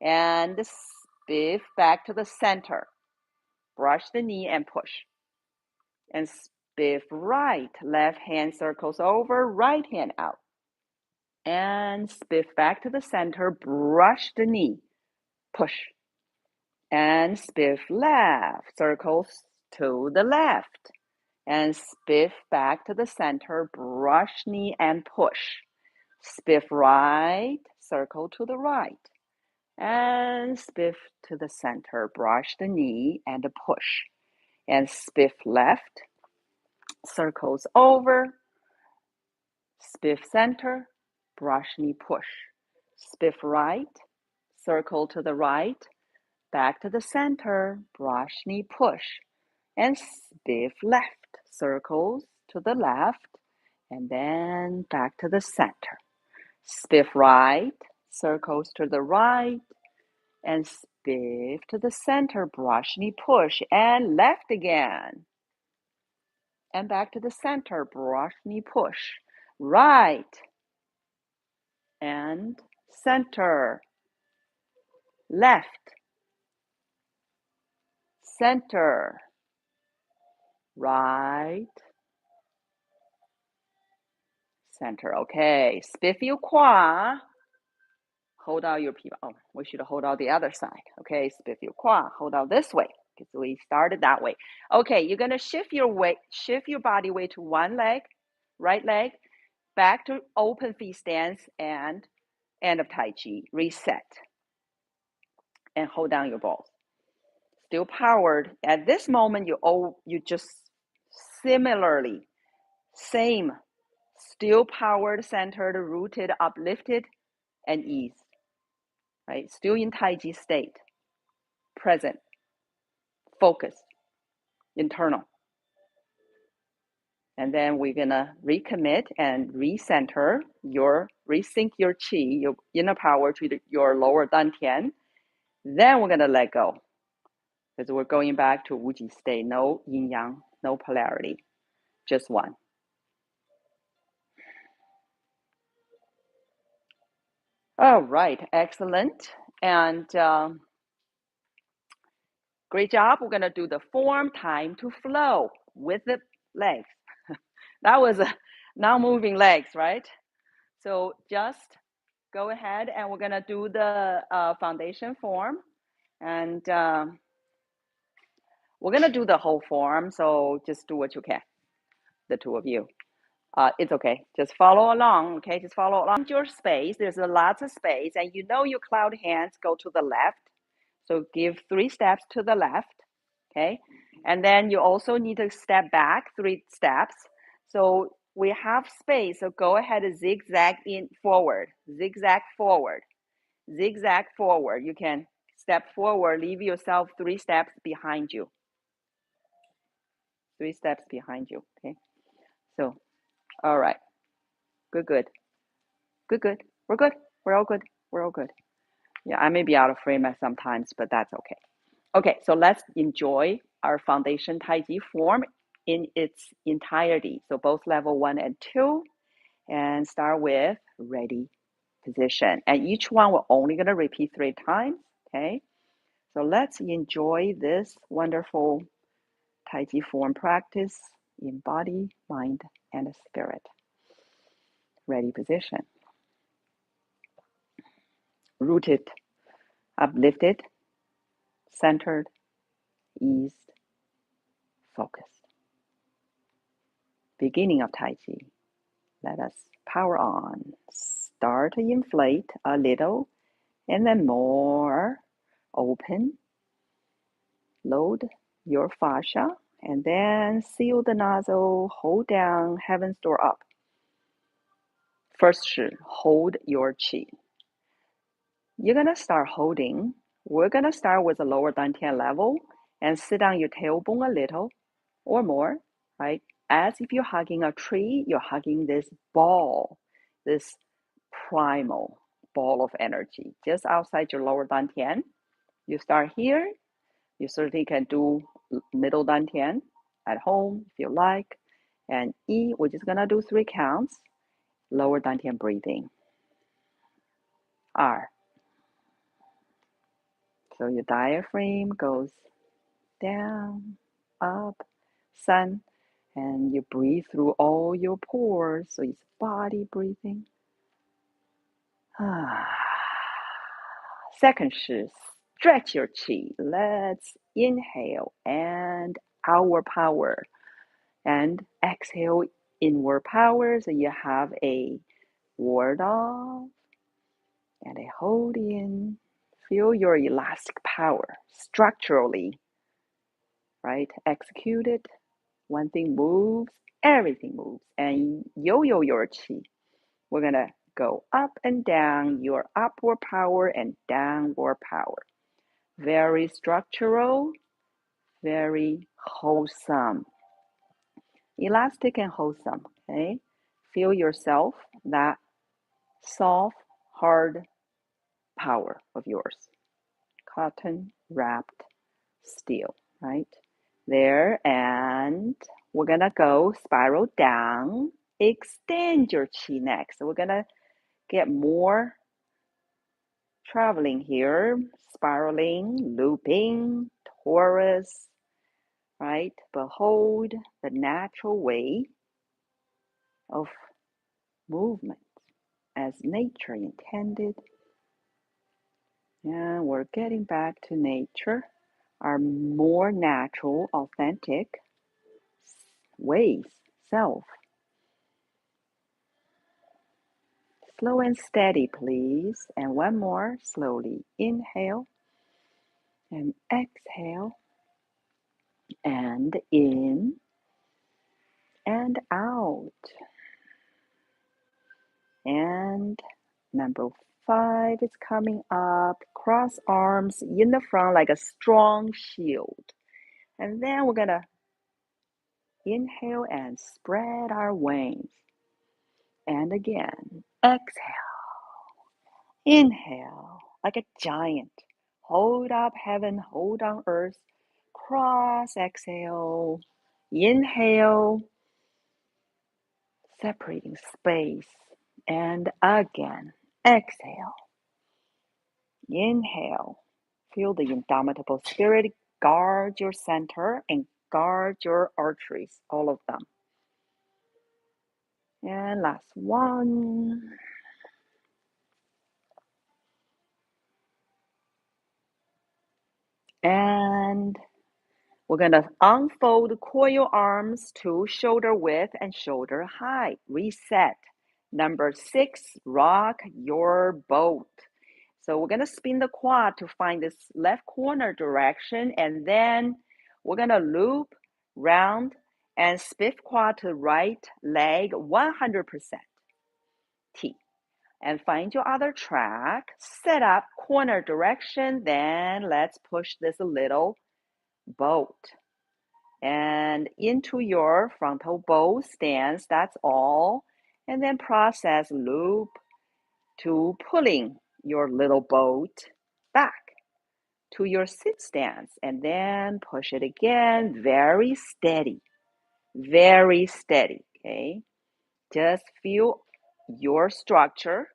And spiff back to the center. Brush the knee and push. And spiff right. Left hand circles over. Right hand out. And spiff back to the center. Brush the knee. Push. And spiff left. Circles to the left. And spiff back to the center. Brush knee and push. Spiff right. Circle to the right. And spiff to the center. Brush the knee and push. And spiff left. Circles over. Spiff center. Brush knee push. spiff right, circle to the right, back to the center, brush knee push, and spiff left, circles to the left, and then back to the center. Spiff right, circles to the right, and spiff to the center, brush knee push, and left again. And back to the center, brush knee push, right, and center, left, center, right, center. Okay, spiff your quad. Hold out your people. Oh, we should hold out the other side. Okay, spiff your quad. Hold out this way because we started that way. Okay, you're gonna shift your weight, shift your body weight to one leg, right leg, back to open feet stance and end of Tai Chi. Reset and hold down your balls. Still powered. At this moment, you just similarly same. Still powered, centered, rooted, uplifted, and ease. Right? Still in Tai Chi state. Present. Focus. Internal. And then we're gonna recommit and recenter resync your chi, your inner power to your lower dantian. Then we're gonna let go. Because we're going back to Wuji state. No yin yang, no polarity. Just one. All right, excellent. And great job. We're going to do the form time to flow with the legs. That was a non-moving legs, right? So just go ahead and we're going to do the foundation form. And we're going to do the whole form. So just do what you can, the two of you. It's okay. Just follow along, okay? Just follow along your space. There's a lot of space, and you know your cloud hands go to the left. So give 3 steps to the left, okay? And then you also need to step back 3 steps. So we have space, so go ahead and zigzag in forward, zigzag forward, zigzag forward. You can step forward, leave yourself 3 steps behind you. 3 steps behind you, okay? So, all right. Good, good. Good, good. We're good. We're all good. We're all good. Yeah, I may be out of frame at sometimes, but that's okay. Okay, so let's enjoy our foundation Tai Chi form in its entirety. So both level 1 and 2, and start with ready position. And each one we're only going to repeat 3 times, okay? So let's enjoy this wonderful Tai Chi form practice in body, mind, and spirit. Ready position. Rooted, uplifted, centered, eased, focused. Beginning of Tai Chi. Let us power on. Start to inflate a little and then more. Open. Load your fascia and then seal the nozzle. Hold down. Heaven's door up. First shi, hold your chi. You're going to start holding. We're going to start with the lower dantian level and sit on your tailbone a little or more, right? As if you're hugging a tree, you're hugging this ball, this primal ball of energy just outside your lower dantian. You start here. You certainly can do middle dantian at home if you like. And E, we're just going to do 3 counts. Lower dantian breathing. R. So your diaphragm goes down, up, sun, and you breathe through all your pores. So it's body breathing. Second shi, stretch your chi. Let's inhale and outward power, and exhale inward power. So you have a ward off and a hold in. Feel your elastic power structurally, right? Execute it. One thing moves, everything moves. And yo-yo your chi. We're going to Go up and down your upward power and downward power. Very structural, very wholesome. Elastic and wholesome, okay? Feel yourself, that soft, hard power of yours. Cotton wrapped steel, right? There, and we're gonna go spiral down. Extend your chi next. So we're gonna get more traveling here, spiraling, looping, torus, right? Behold the natural way of movement as nature intended. And we're getting back to nature, our more natural, authentic ways, self. Slow and steady, please. And one more, slowly. Inhale and exhale, and in and out. And number 5 is coming up. Cross arms in the front like a strong shield. And then we're going to inhale and spread our wings. And again, exhale. Inhale like a giant. Hold up heaven, hold on earth. Cross, exhale. Inhale, separating space. And again, exhale. Inhale. Feel the indomitable spirit. Guard your center and guard your arteries, all of them. And last one. And we're going to unfold, coil arms to shoulder width and shoulder height. Reset. Number 6, rock your boat. So we're going to spin the quad to find this left corner direction, and then we're going to loop, round, and spiff quad to right leg 100% T. And find your other track, set up corner direction, then let's push this little boat and into your frontal bow stance. That's all. And then process loop to pulling your little boat back to your sit stance, and then push it again. Very steady, okay? Just feel your structure,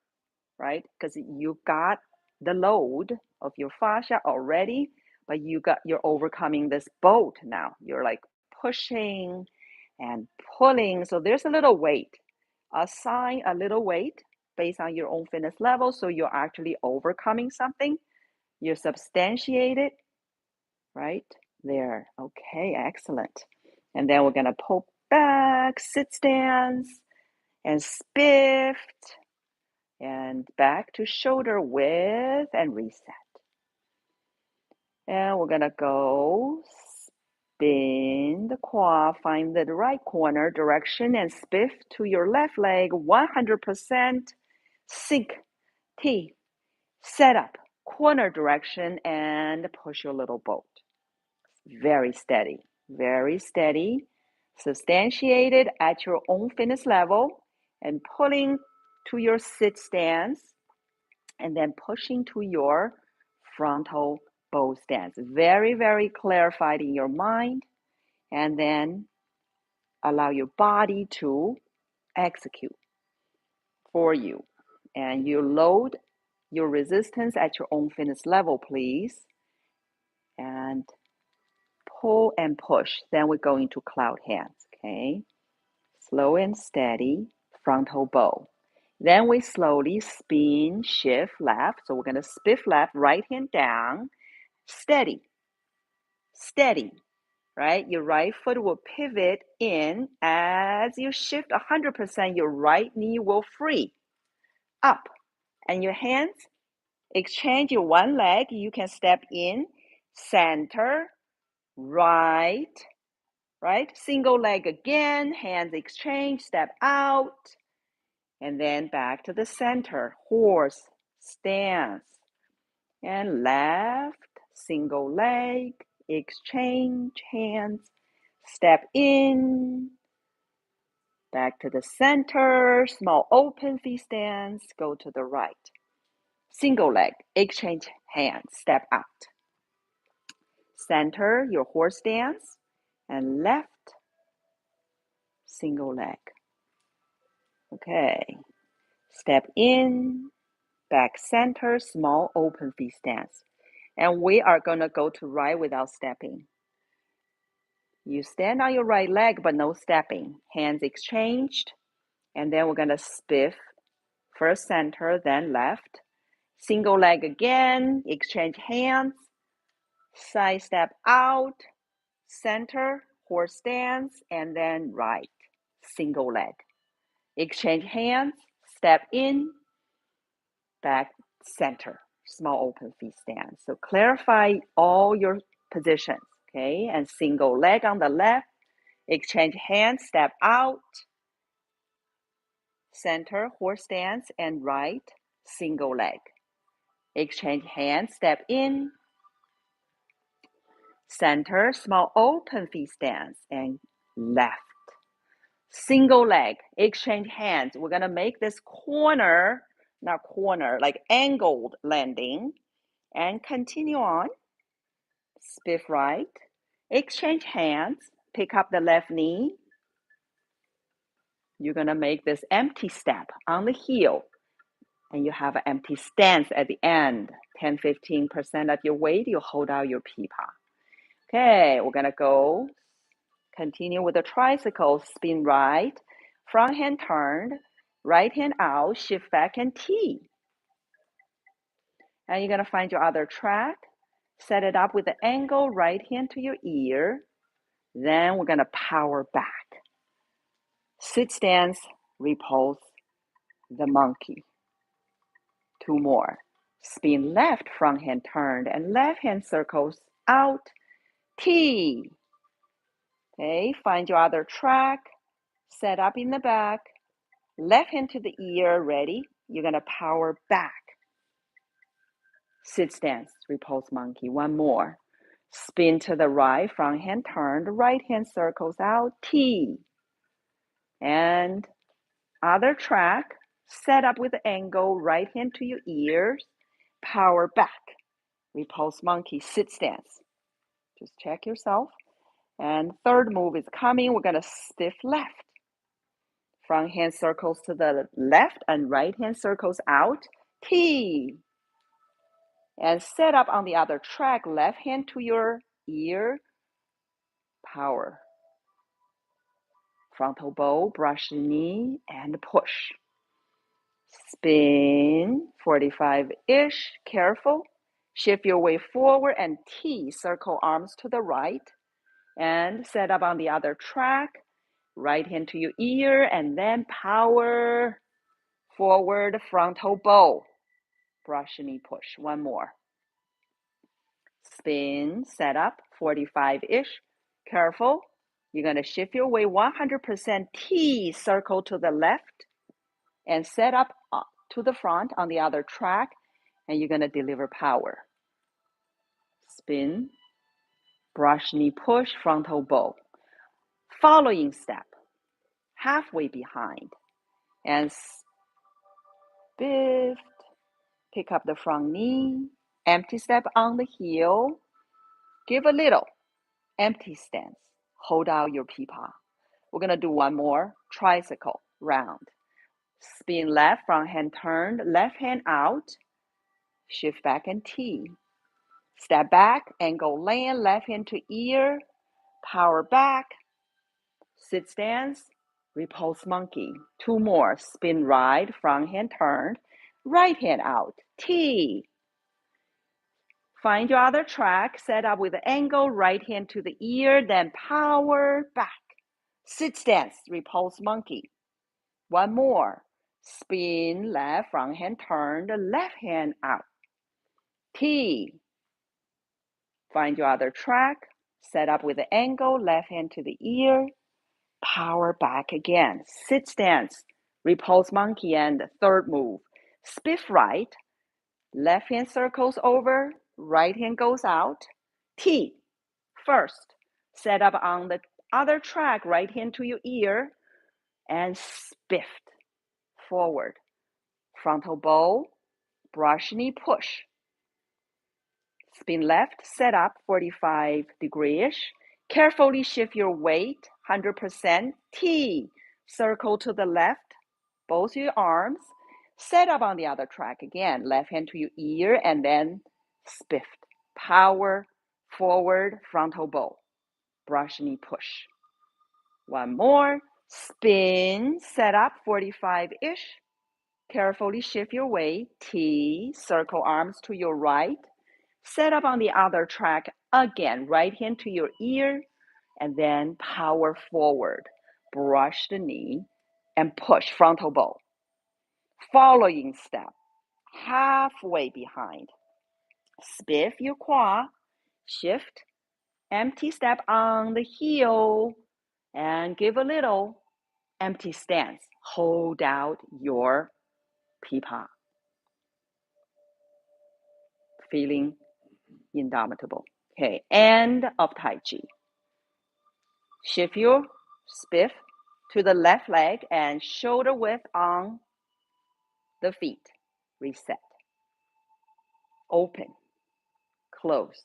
right? Because you got the load of your fascia already, but you're overcoming this boat now. You're like pushing and pulling. So there's a little weight. Assign a little weight based on your own fitness level. So you're actually overcoming something. You're substantiated, right? There. Okay, excellent. And then we're going to pull back, sit stance, and spiffed, and back to shoulder width and reset. And we're going to go spin the quad, find the right corner direction, and spiff to your left leg 100%. Sink, T, set up, corner direction, and push your little boat. Very steady, substantiated at your own fitness level, and pulling to your sit stance, and then pushing to your frontal bow stance. Very clarified in your mind, and then allow your body to execute for you. And you load your resistance at your own fitness level, please. And pull and push. Then we go into cloud hands, okay? Slow and steady, frontal bow. Then we slowly spin, shift left. So we're going to spiff left, right hand down, steady, right? Your right foot will pivot in. As you shift 100%, your right knee will free up. And your hands exchange your one leg. You can step in, center, right, Single leg again, hands exchange, step out, And then back to the center, horse stance. And left, single leg, exchange hands, step in, back to the center, small open V stance, go to the right. Single leg, exchange hands, step out. Center, your horse stance, and left, single leg. Okay, step in, back center, small open V stance. And we are going to go to right without stepping. You stand on your right leg, but no stepping. Hands exchanged. And then we're going to spiff. First center, then left. Single leg again. Exchange hands. Side step out. Center, horse stance, and then right. Single leg. Exchange hands. Step in. Back center. Small open V stance. So clarify all your positions. Okay. And single leg on the left. Exchange hands, step out, center, horse stance, and right, single leg. Exchange hands, step in, center, small open V stance, and left. Single leg, exchange hands. We're going to make this corner, not corner, like angled landing, and continue on. Spiff right, exchange hands, pick up the left knee. You're going to make this empty step on the heel. And you have an empty stance at the end. 10-15% of your weight, you hold out your pipa. Okay, we're going to go. Continue with the tricycle. Spin right. Front hand turned. Right hand out. Shift back and T. And you're going to find your other track. Set it up with the angle. Right hand to your ear. Then we're going to power back. Sit stance. Repulse the monkey. 2 more. Spin left, front hand turned, and left hand circles out. T. Okay, find your other track. Set up in the back. Left hand to the ear, ready. You're going to power back. Sit stance, repulse monkey. 1 more. Spin to the right, front hand turned, right hand circles out. T. And other track. Set up with the angle, right hand to your ears. Power back. Repulse monkey, sit stance. Just check yourself. And third move is coming. We're going to stiff left. Front hand circles to the left and right hand circles out. T. And set up on the other track. Left hand to your ear. Power. Frontal bow, brush the knee, and push. Spin 45-ish. Careful. Shift your way forward and T. Circle arms to the right. And set up on the other track. Right hand to your ear and then power forward frontal bow. Brush knee push. 1 more. Spin, set up, 45-ish. Careful. You're going to shift your way 100% T, circle to the left and set up to the front on the other track and you're going to deliver power. Spin, brush knee push, frontal bow. Following step, halfway behind and spiff, pick up the front knee, empty step on the heel, give a little, empty stance, hold out your pipa. We're going to do 1 more, tricycle, round. Spin left, front hand turned, left hand out, shift back and T. Step back, angle land, left hand to ear, power back, sit stance, repulse monkey. 2 more, spin right, front hand turned, right hand out, T. Find your other track, set up with the angle, right hand to the ear, then power back. Sit stance, repulse monkey. 1 more. Spin left, front hand turned, left hand out. T. Find your other track, set up with the angle, left hand to the ear, power back again. Sit stance, repulse monkey, and third move. Spiff right, left hand circles over, right hand goes out. T, first, set up on the other track, right hand to your ear, and spiffed forward. Frontal bow, brush knee push. Spin left, set up 45 degree-ish. Carefully shift your weight, 100%. T, circle to the left, both your arms. Set up on the other track again, left hand to your ear, and then spiffed. Power forward, frontal bow. Brush knee push. One more. Spin, set up 45-ish. Carefully shift your weight. T, circle arms to your right. Set up on the other track again, right hand to your ear, and then power forward. Brush the knee and push frontal bow. Following step, halfway behind. Spiff your quad, shift, empty step on the heel, and give a little empty stance. Hold out your pipa. Feeling indomitable. Okay, end of Tai Chi. Shift your spiff to the left leg and shoulder width on the feet. Reset. Open. Close.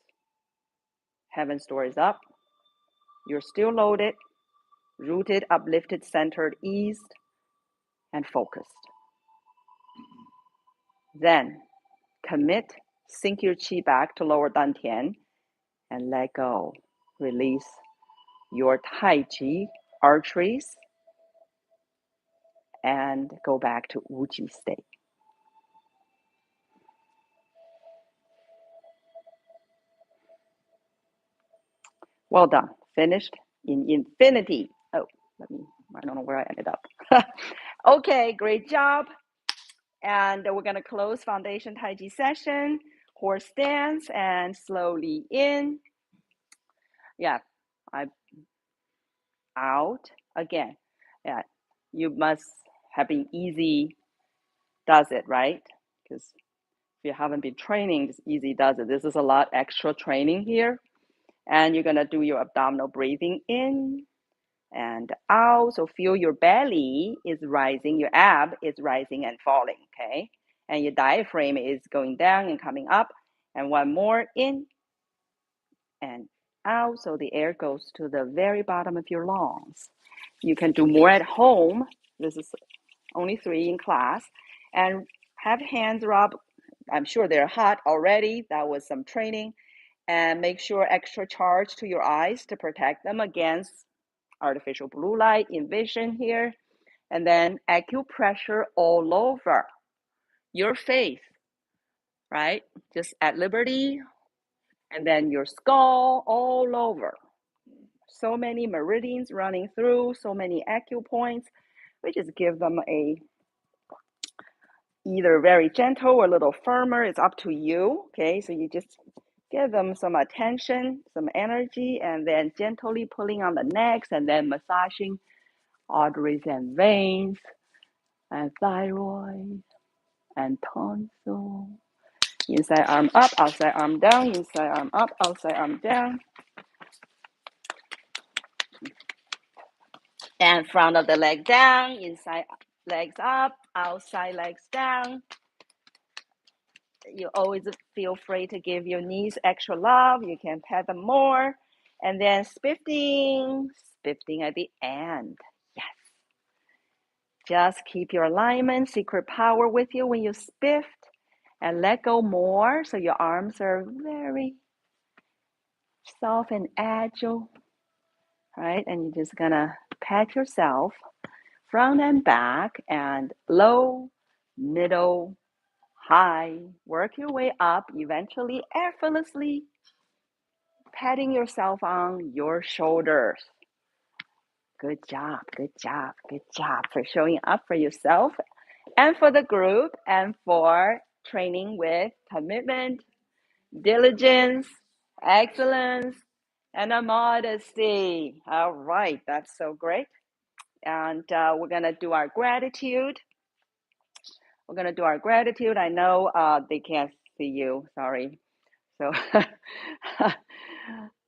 Heaven's door is up. You're still loaded, rooted, uplifted, centered, eased, and focused. Then commit, sink your chi back to lower dantian and let go. Release your Tai Chi arteries and go back to Wuji state. Well done. Finished in infinity. Oh, I don't know where I ended up. Okay, great job. And we're going to close foundation Tai Chi session, horse stance, and slowly in. Yeah, I'm out again. Yeah, you must have been easy does it, right? Because if you haven't been training, this easy does it. This is a lot extra training here. And you're going to do your abdominal breathing in and out. So feel your belly is rising, your ab is rising and falling, okay? And your diaphragm is going down and coming up. And one more, in and out. So the air goes to the very bottom of your lungs. You can do more at home. This is only 3 in class. And have hands rub. I'm sure they're hot already. That was some training. And make sure extra charge to your eyes to protect them against artificial blue light in vision here. And then acupressure all over your face, right? Just at liberty. And then your skull all over. So many meridians running through, so many acupoints. We just give them a either very gentle or a little firmer. It's up to you, okay? So you just give them some attention, some energy, and then gently pulling on the necks and then massaging arteries and veins and thyroid and tonsil. Inside arm up, outside arm down, inside arm up, outside arm down. And front of the leg down, inside legs up, outside legs down. You always feel free to give your knees extra love. You can pat them more. And then spiffing at the end. Yes. Just keep your alignment, secret power with you when you spiffed. And let go more so your arms are very soft and agile. Right? And you're just gonna pat yourself front and back and low, middle, high. Work your way up, eventually effortlessly patting yourself on your shoulders. Good job, good job, good job for showing up for yourself and for the group and for training with commitment, diligence, excellence, and a modesty. All right, that's so great. And we're going to do our gratitude. We're going to do our gratitude. I know they can't see you. Sorry. So,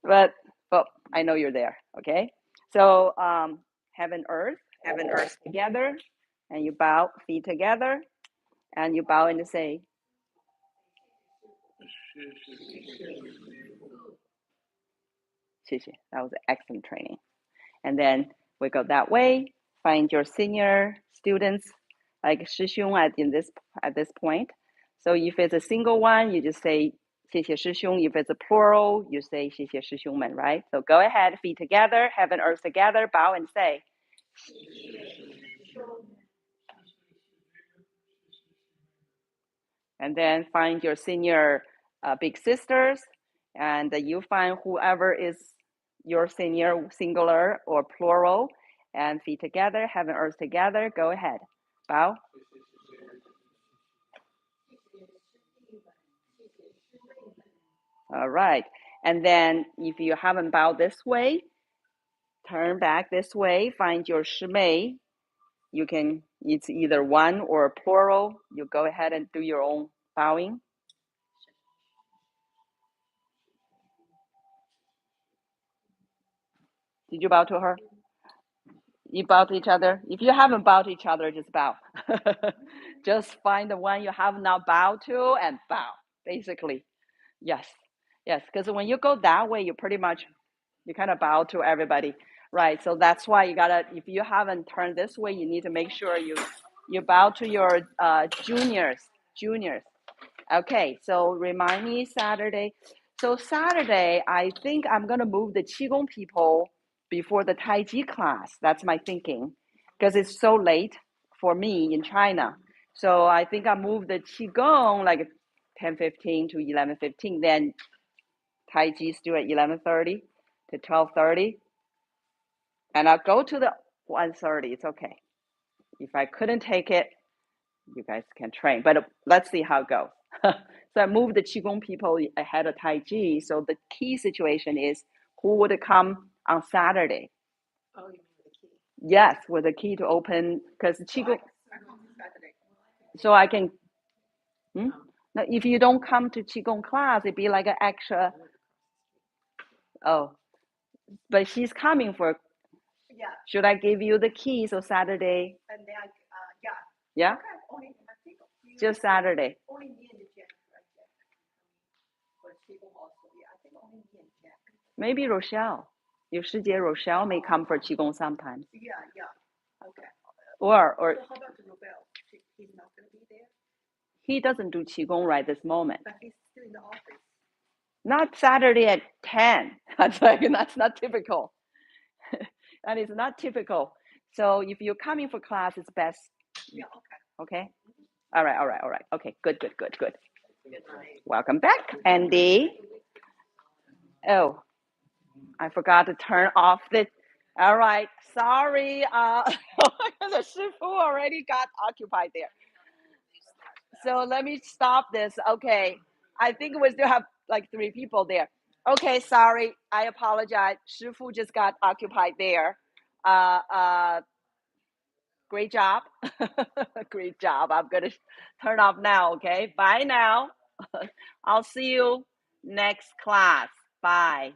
but I know you're there. Okay. So heaven, earth together, and you bow, feet together, and you bow and say, "Xie." That was excellent training. And then we go that way. Find your senior students, like 师兄 at this point. So if it's a single one, you just say 谢谢师兄. If it's a plural, you say 谢谢师兄们, right? So go ahead, feet together, heaven, earth together, bow and say. And then find your senior big sisters, and you find whoever is your senior, singular or plural, and feet together, heaven, earth together. Go ahead, bow. All right. And then if you haven't bowed this way, turn back this way, find your shimei. You can, it's either one or plural. You go ahead and do your own bowing. Did you bow to her? You bow to each other? If you haven't bowed to each other, just bow. Just find the one you have not bowed to and bow, basically. Yes. Yes. Because when you go that way, you pretty much, you kind of bow to everybody. Right. So that's why you gotta, if you haven't turned this way, you need to make sure you bow to your juniors. Okay, so remind me Saturday. So Saturday, I think I'm gonna move the Qigong people before the Tai Chi class. That's my thinking, because it's so late for me in China. So I think I move the Qigong like 10:15 to 11:15. Then Tai Chi still at 11:30 to 12:30, and I'll go to the 1:30. It's okay. If I couldn't take it, you guys can train, but let's see how it goes. So I moved the Qigong people ahead of Tai Chi. So the key situation is who would come on Saturday? Oh, you mean the key? Yes, with the key to open, because Qigong. So I can. Now, if you don't come to Qigong class, it'd be like an extra. Oh, but she's coming for. Yeah. Should I give you the key? So Saturday. And then yeah. Yeah. Okay. Only I think Just Saturday. only me and Jack right there. For Qigong also, yeah. I think only me and Jack. Maybe Rochelle. Your Shijie Rochelle may come for Qigong sometimes. Yeah. Okay. Or So how about Nobel? He's not going to be there. He doesn't do Qigong right this moment. But he's still in the office. Not Saturday at 10. That's not typical. That is not typical. So if you're coming for class, it's best. Yeah. Okay. All right. Okay. Good. Welcome back, Andy. Oh, I forgot to turn off the. All right. Sorry. The Shifu already got occupied there. So let me stop this. Okay. I think we still have like 3 people there. Okay, sorry. I apologize. Shifu just got occupied there. Great job. Great job. I'm going to turn off now, okay? Bye now. I'll see you next class. Bye.